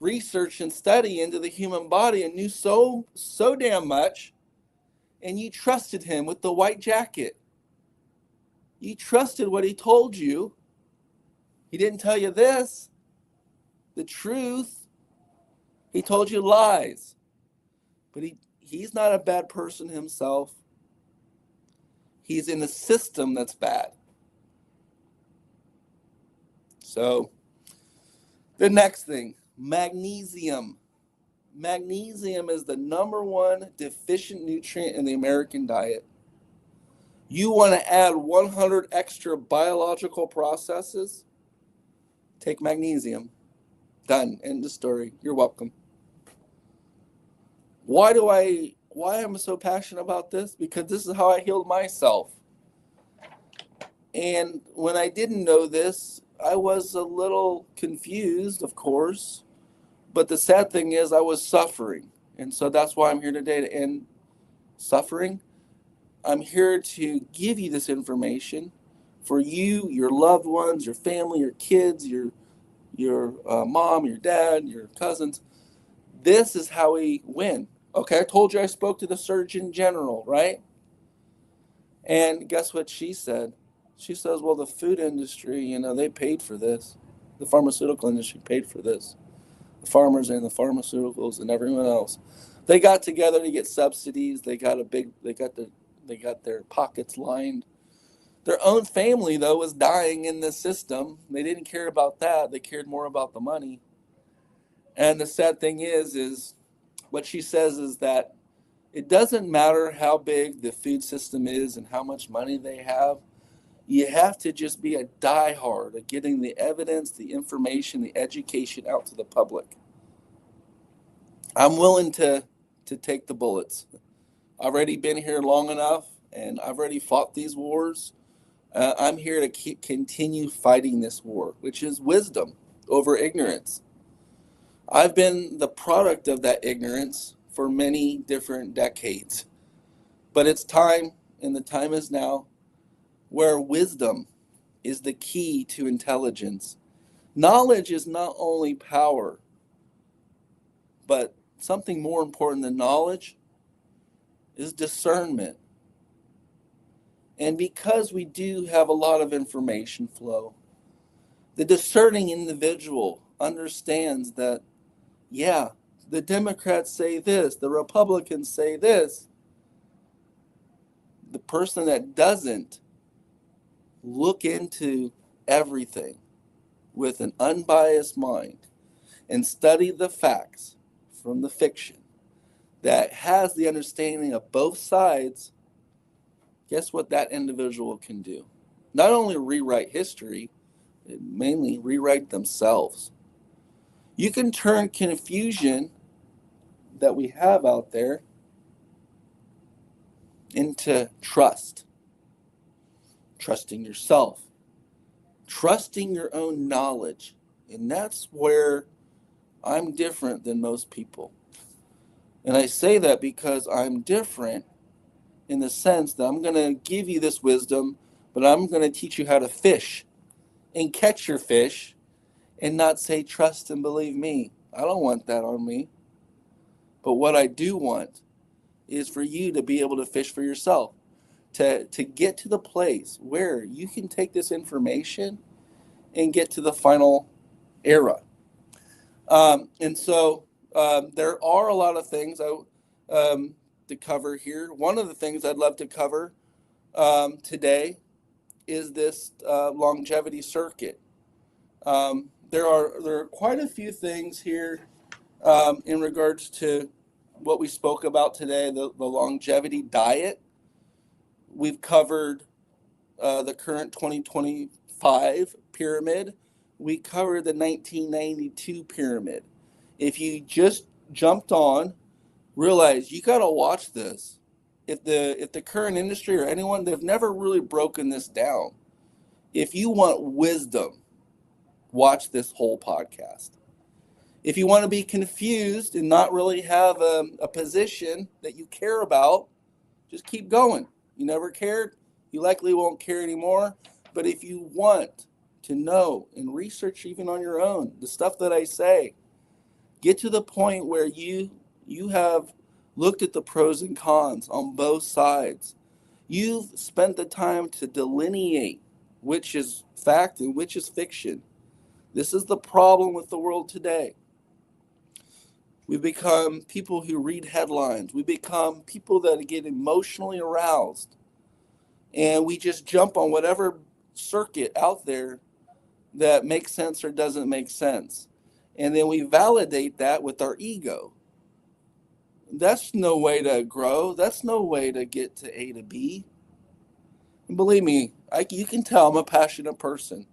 research and study into the human body and knew so damn much, and you trusted him with the white jacket. You trusted what he told you. He didn't tell you this, the truth. He told you lies. But he's not a bad person himself. He's in a system that's bad. So, the next thing, magnesium. Magnesium is the number one deficient nutrient in the American diet. You want to add 100 extra biological processes? Take magnesium. Done. End of story. You're welcome. Why am I so passionate about this? Because this is how I healed myself. And when I didn't know this, I was a little confused, of course. But the sad thing is I was suffering. And so that's why I'm here today, to end suffering. I'm here to give you this information for you, your loved ones, your family, your kids, your mom, your dad, your cousins. This is how we win. Okay, I told you I spoke to the Surgeon General, right? And guess what she said? She says, well, the food industry, they paid for this. The pharmaceutical industry paid for this. The farmers and the pharmaceuticals and everyone else. They got together to get subsidies. They got their pockets lined. Their own family, though, was dying in the system. They didn't care about that. They cared more about the money. And the sad thing is what she says is that it doesn't matter how big the food system is and how much money they have. You have to just be a diehard at getting the evidence, the information, the education out to the public. I'm willing to take the bullets. I've already been here long enough, and I've already fought these wars. I'm here to continue fighting this war, which is wisdom over ignorance. I've been the product of that ignorance for many different decades. But it's time, and the time is now, where wisdom is the key to intelligence. Knowledge is not only power, but something more important than knowledge is discernment. And because we do have a lot of information flow, the discerning individual understands that, yeah, the Democrats say this, the Republicans say this. The person that doesn't look into everything with an unbiased mind and study the facts from the fiction that has the understanding of both sides, guess what that individual can do? Not only rewrite history, mainly rewrite themselves. You can turn confusion that we have out there into trust. Trusting yourself. Trusting your own knowledge. And that's where I'm different than most people. And I say that because I'm different in the sense that I'm going to give you this wisdom, but I'm going to teach you how to fish and catch your fish and not say trust and believe me. I don't want that on me. But what I do want is for you to be able to fish for yourself, to get to the place where you can take this information and get to the final era. And so there are a lot of things to cover here. One of the things I'd love to cover today is this longevity circuit. There are quite a few things here in regards to what we spoke about today, the longevity diet. We've covered the current 2025 pyramid. We covered the 1992 pyramid. If you just jumped on, realize you got to watch this. If the current industry or anyone, they've never really broken this down. If you want wisdom, watch this whole podcast. If you want to be confused and not really have a position that you care about, just keep going. You never cared, you likely won't care anymore. But if you want to know and research even on your own, the stuff that I say, Get to the point where you have looked at the pros and cons on both sides. You've spent the time to delineate which is fact and which is fiction. This is the problem with the world today. We become people who read headlines. We become people that get emotionally aroused. And we just jump on whatever circuit out there that makes sense or doesn't make sense. And then we validate that with our ego. That's no way to grow. That's no way to get to A to B. And believe me, you can tell I'm a passionate person.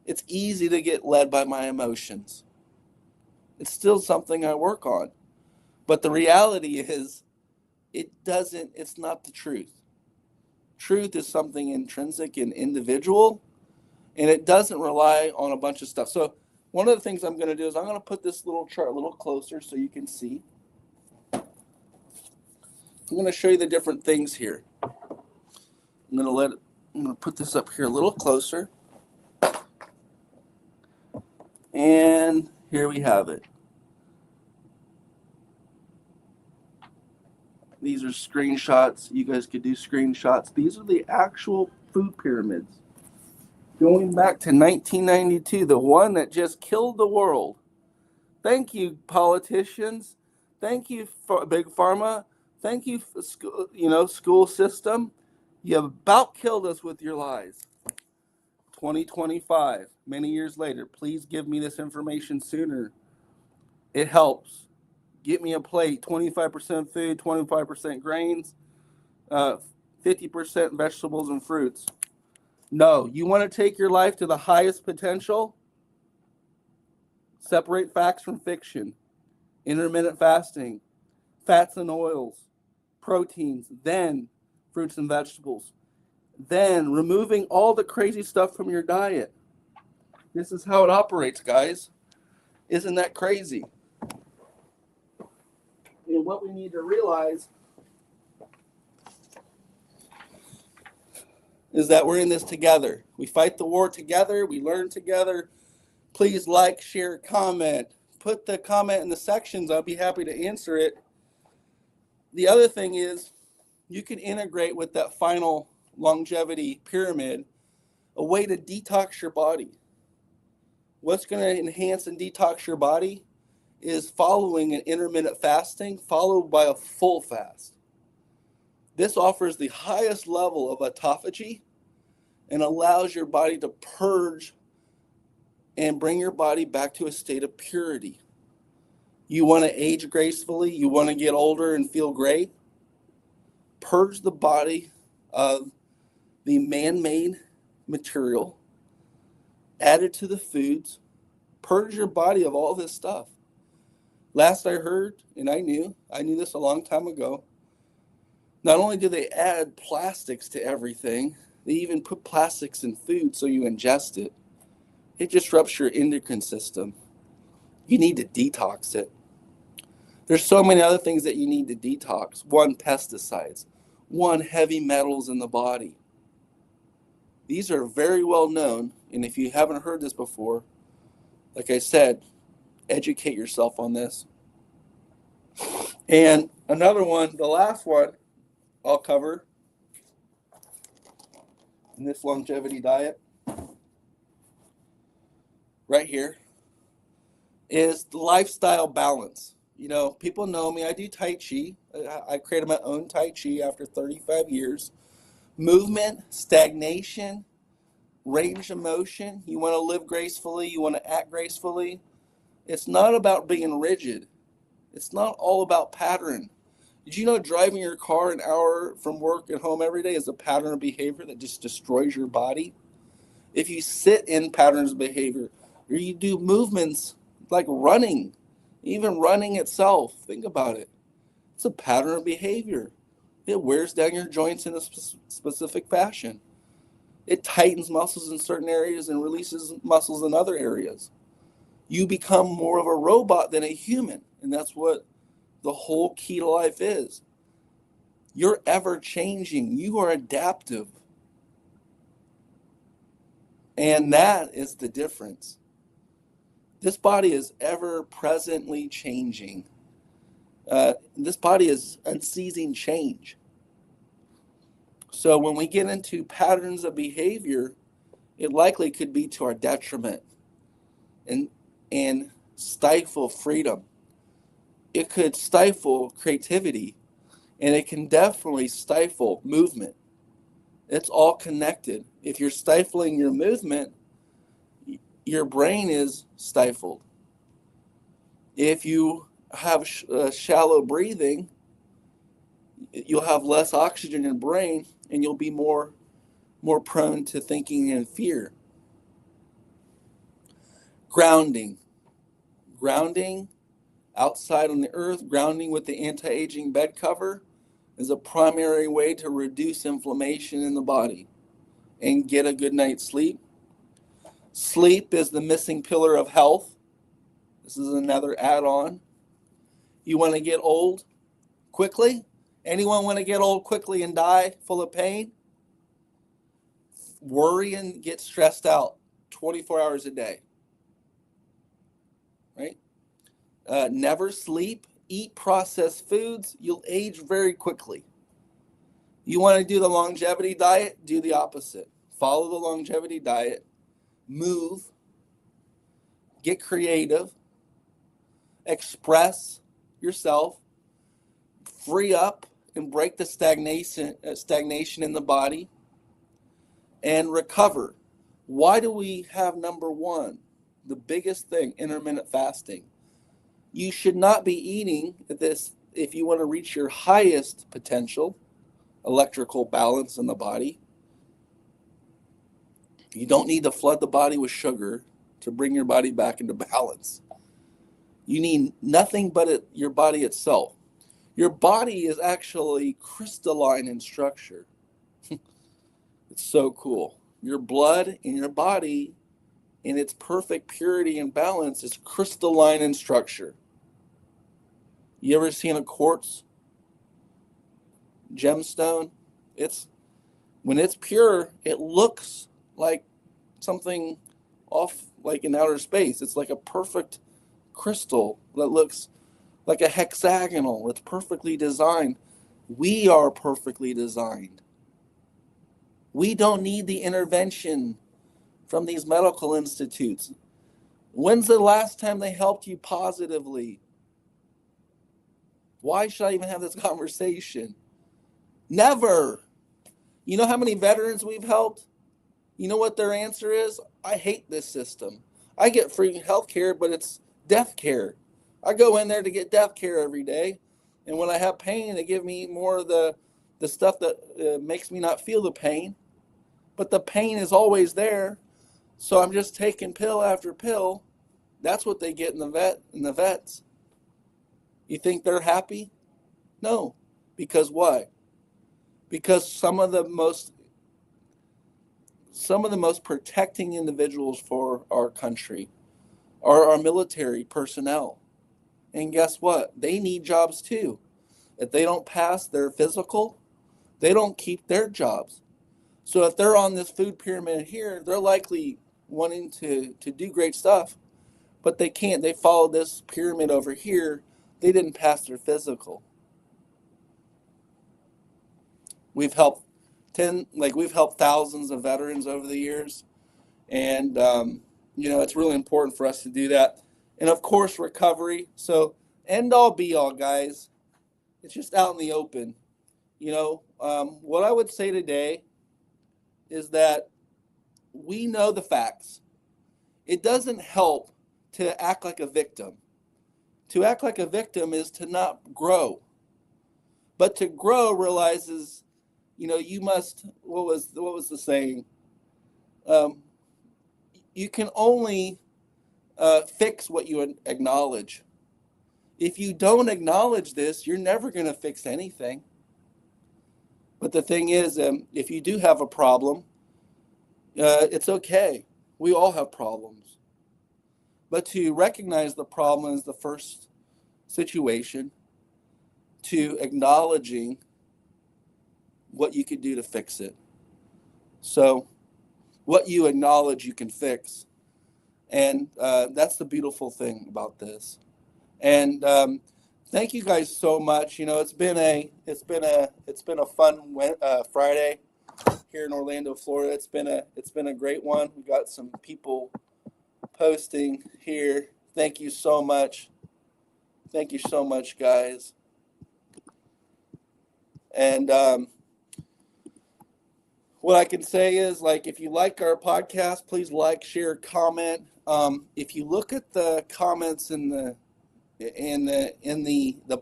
It's easy to get led by my emotions. It's still something I work on. But the reality is, it's not the truth. Truth is something intrinsic and individual, and it doesn't rely on a bunch of stuff. So one of the things I'm going to do is I'm going to put this little chart a little closer so you can see. I'm going to show you the different things here. I'm going to put this up here a little closer. And here we have it. These are screenshots. You guys could do screenshots. These are the actual food pyramids. Going back to 1992, the one that just killed the world. Thank you, politicians. Thank you, Big Pharma. Thank you, school system. You about killed us with your lies. 2025, many years later, please give me this information sooner. It helps. Get me a plate, 25% food, 25% grains, 50% vegetables and fruits. No, you want to take your life to the highest potential? Separate facts from fiction. Intermittent fasting, fats and oils, proteins, then fruits and vegetables. Then removing all the crazy stuff from your diet. This is how it operates, guys. Isn't that crazy? And what we need to realize is that we're in this together. We fight the war together. We learn together. Please like, share, comment. Put the comment in the sections. I'll be happy to answer it. The other thing is you can integrate with that final longevity pyramid a way to detox your body. What's going to enhance and detox your body is following an intermittent fasting followed by a full fast. This offers the highest level of autophagy and allows your body to purge and bring your body back to a state of purity. You want to age gracefully, you want to get older and feel great, purge the body of the man-made material, add it to the foods, purge your body of all this stuff. Last I heard, and I knew this a long time ago, not only do they add plastics to everything, they even put plastics in food so you ingest it. It disrupts your endocrine system. You need to detox it. There's so many other things that you need to detox. One, pesticides. One, heavy metals in the body. These are very well known, and if you haven't heard this before, like I said, educate yourself on this. And another one, the last one I'll cover in this longevity diet right here is the lifestyle balance. You know, people know me. I do Tai Chi. I created my own Tai Chi after 35 years. Movement, stagnation, range of motion. You want to live gracefully. You want to act gracefully. It's not about being rigid. It's not all about pattern. Did you know driving your car an hour from work and home every day is a pattern of behavior that just destroys your body? If you sit in patterns of behavior, or you do movements like running, even running itself, think about it. It's a pattern of behavior. It wears down your joints in a specific fashion. It tightens muscles in certain areas and releases muscles in other areas. You become more of a robot than a human, and that's what the whole key to life is. You're ever changing. You are adaptive. And that is the difference. This body is ever presently changing. This body is unceasing change. So when we get into patterns of behavior, it likely could be to our detriment and and stifle freedom. It could stifle creativity, and it can definitely stifle movement. It's all connected. If you're stifling your movement, your brain is stifled. If you have shallow breathing, you'll have less oxygen in your brain, and you'll be more prone to thinking in fear. Grounding. Grounding outside on the earth, grounding with the anti-aging bed cover is a primary way to reduce inflammation in the body and get a good night's sleep. Sleep is the missing pillar of health. This is another add-on. You want to get old quickly? Anyone want to get old quickly and die full of pain? Worry and get stressed out 24 hours a day. Right? Never sleep. Eat processed foods. You'll age very quickly. You want to do the longevity diet? Do the opposite. Follow the longevity diet. Move. Get creative. Express yourself. Free up and break the stagnation in the body. And recover. Why do we have number one? The biggest thing, intermittent fasting. You should not be eating this if you want to reach your highest potential, electrical balance in the body. You don't need to flood the body with sugar to bring your body back into balance. You need nothing but your body itself. Your body is actually crystalline in structure. It's so cool. Your blood in your body, in its perfect purity and balance, is crystalline in structure. You ever seen a quartz gemstone? When it's pure, it looks like something off, like in outer space. It's like a perfect crystal that looks like a hexagonal. It's perfectly designed. We are perfectly designed. We don't need the intervention from these medical institutes. When's the last time they helped you positively? Why should I even have this conversation? Never. You know how many veterans we've helped? You know what their answer is? I hate this system. I get free health care, but it's death care. I go in there to get death care every day. And when I have pain, they give me more of the stuff that makes me not feel the pain. But the pain is always there. So I'm just taking pill after pill. That's what they get in the vets. You think they're happy? No. Because why? Because some of the most protecting individuals for our country are our military personnel. And guess what? They need jobs too. If they don't pass their physical, they don't keep their jobs. So if they're on this food pyramid here, they're likely wanting to do great stuff, but they can't. They follow this pyramid over here. They didn't pass their physical. We've helped thousands of veterans over the years, and it's really important for us to do that. And of course, recovery. So end all be all, guys. It's just out in the open. What I would say today is that we know the facts. It doesn't help to act like a victim. To act like a victim is to not grow. But to grow realizes, you must, what was the saying? You can only fix what you acknowledge. If you don't acknowledge this, you're never going to fix anything. But the thing is, if you do have a problem, it's okay. We all have problems. But to recognize the problem is the first situation to acknowledging what you could do to fix it. So what you acknowledge you can fix. And that's the beautiful thing about this. And thank you guys so much. It's been a fun Friday here in Orlando, Florida. It's been a great one. We got some people posting here. Thank you so much. Thank you so much, guys. And what I can say is, like, if you like our podcast, please like, share, comment. If you look at the comments in the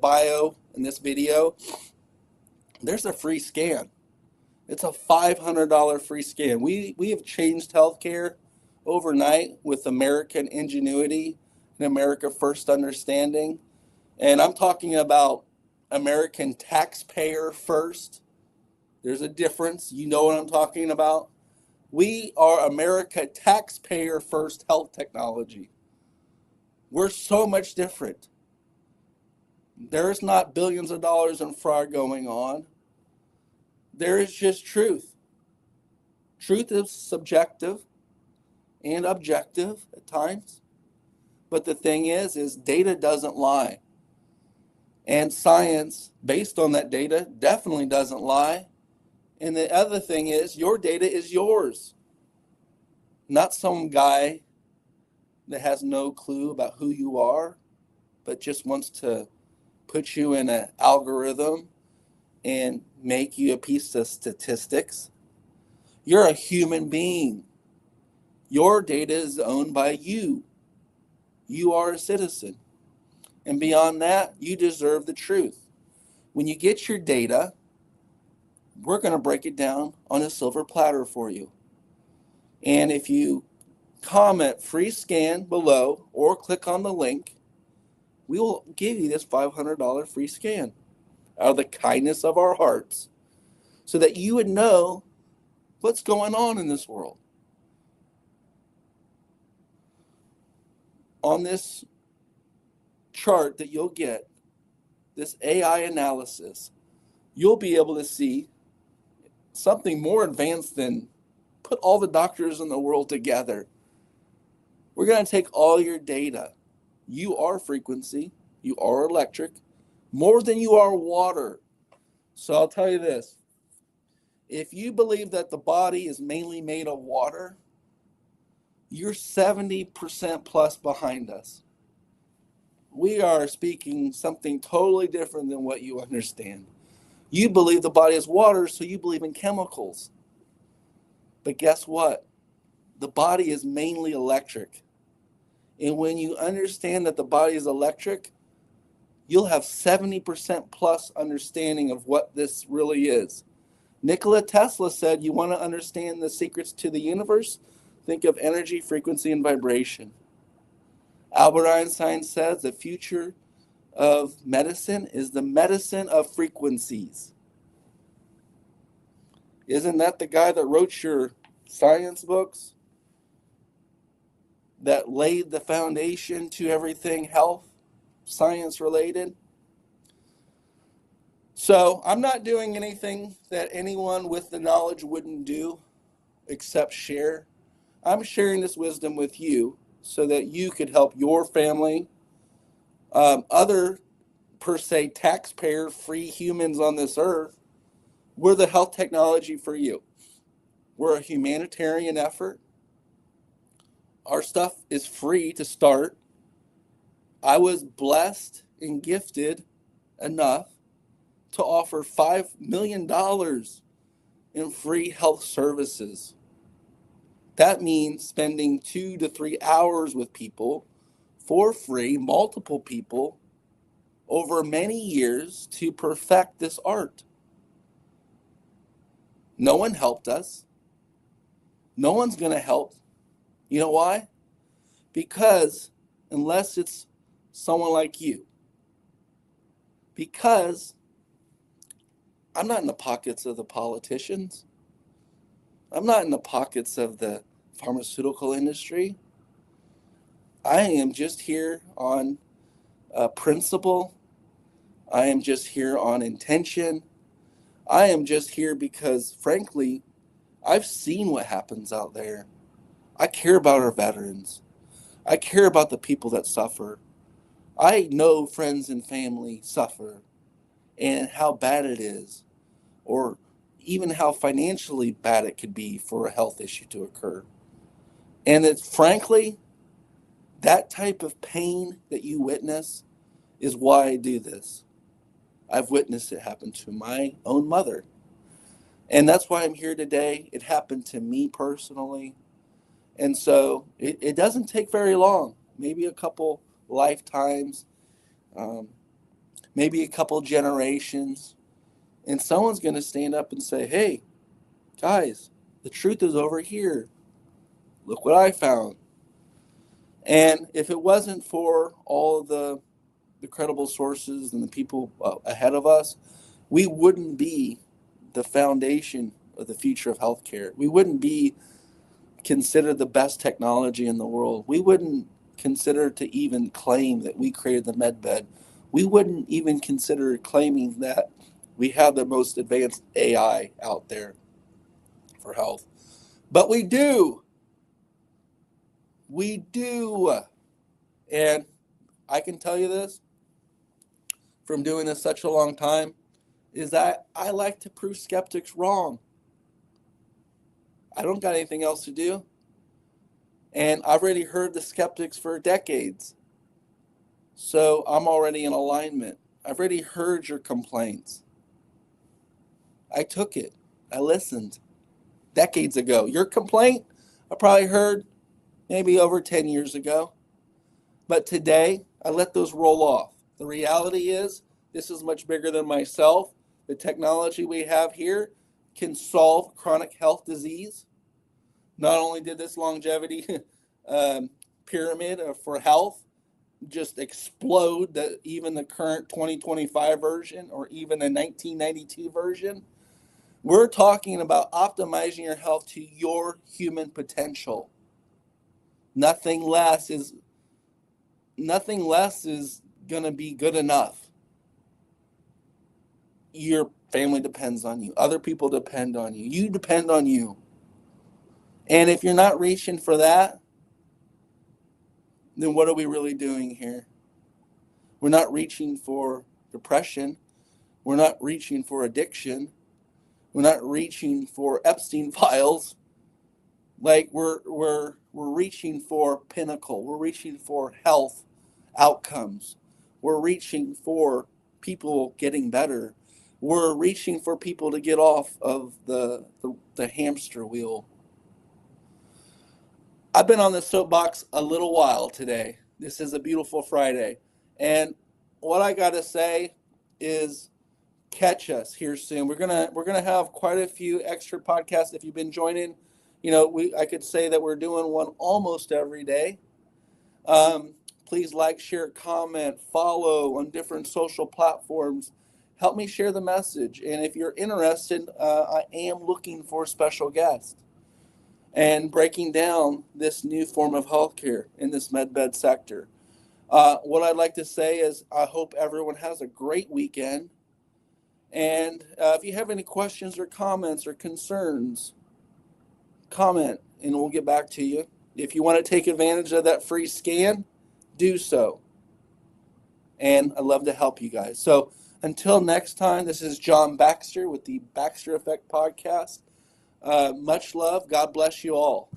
bio in this video, there's a free scan. It's a $500 free scan. We have changed healthcare overnight with American ingenuity and America First understanding. And I'm talking about American taxpayer first. There's a difference. You know what I'm talking about. We are America taxpayer first health technology. We're so much different. There's not billions of dollars in fraud going on. There is just truth. Truth is subjective and objective at times. But the thing is data doesn't lie. And science, based on that data, definitely doesn't lie. And the other thing is, your data is yours. Not some guy that has no clue about who you are, but just wants to put you in an algorithm and make you a piece of statistics. You're a human being. Your data is owned by you. You are a citizen. And beyond that, you deserve the truth. When you get your data, we're going to break it down on a silver platter for you. And if you comment free scan below or click on the link, we will give you this $500 free scan out of the kindness of our hearts so that you would know what's going on in this world. On this chart that you'll get, this AI analysis, you'll be able to see something more advanced than put all the doctors in the world together. We're going to take all your data. You are frequency, you are electric, more than you are water. So I'll tell you this. If you believe that the body is mainly made of water, you're 70% plus behind us. We are speaking something totally different than what you understand. You believe the body is water, so you believe in chemicals. But guess what? The body is mainly electric. And when you understand that the body is electric, you'll have 70% plus understanding of what this really is. Nikola Tesla said, you want to understand the secrets to the universe? Think of energy, frequency, and vibration. Albert Einstein says the future of medicine is the medicine of frequencies. Isn't that the guy that wrote your science books? That laid the foundation to everything health, science related? So I'm not doing anything that anyone with the knowledge wouldn't do except share. I'm sharing this wisdom with you so that you could help your family, other per se taxpayer-free humans on this earth. We're the health technology for you. We're a humanitarian effort. Our stuff is free to start. I was blessed and gifted enough to offer $5 million in free health services. That means spending 2 to 3 hours with people for free, multiple people, over many years to perfect this art. No one helped us. No one's going to help. You know why? Because unless it's someone like you. Because I'm not in the pockets of the politicians. I'm not in the pockets of the pharmaceutical industry. I am just here on principle. I am just here on intention. I am just here because, frankly, I've seen what happens out there. I care about our veterans. I care about the people that suffer. I know friends and family suffer and how bad it is, or even how financially bad it could be for a health issue to occur. And it's frankly, that type of pain that you witness is why I do this. I've witnessed it happen to my own mother. And that's why I'm here today. It happened to me personally. And so it doesn't take very long, maybe a couple lifetimes, um, maybe a couple generations. And someone's going to stand up and say, hey, guys, the truth is over here. Look what I found. And if it wasn't for all of the credible sources and the people ahead of us, we wouldn't be the foundation of the future of healthcare. We wouldn't be considered the best technology in the world. We wouldn't consider to even claim that we created the med bed. We wouldn't even consider claiming that we have the most advanced AI out there for health. But we do. We do. And I can tell you this from doing this such a long time, is that I like to prove skeptics wrong. I don't got anything else to do. And I've already heard the skeptics for decades. So I'm already in alignment. I've already heard your complaints. I took it. I listened decades ago. Your complaint, I probably heard maybe over 10 years ago. But today, I let those roll off. The reality is, this is much bigger than myself. The technology we have here can solve chronic health disease. Not only did this longevity pyramid for health just explode, that even the current 2025 version or even the 1992 version, we're talking about optimizing your health to your human potential. Nothing less is going to be good enough. Your family depends on you. Other people depend on you. You depend on you. And if you're not reaching for that, then what are we really doing here? We're not reaching for depression. We're not reaching for addiction. We're not reaching for Epstein files. Like we're reaching for pinnacle. We're reaching for health outcomes. We're reaching for people getting better. We're reaching for people to get off of the hamster wheel. I've been on the soapbox a little while today. This is a beautiful Friday. And what I got to say is catch us here soon. We're gonna have quite a few extra podcasts. If you've been joining, I could say that we're doing one almost every day. Please like, share, comment, follow on different social platforms. Help me share the message. And if you're interested, I am looking for special guests and breaking down this new form of healthcare in this medbed sector. What I'd like to say is I hope everyone has a great weekend. And if you have any questions or comments or concerns, comment and we'll get back to you. If you want to take advantage of that free scan, do so. And I'd love to help you guys. So until next time, this is John Baxter with the Baxter Effect Podcast. Much love. God bless you all.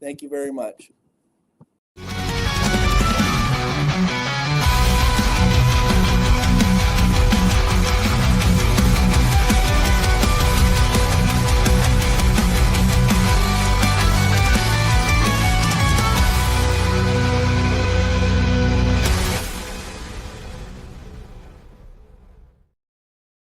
Thank you very much.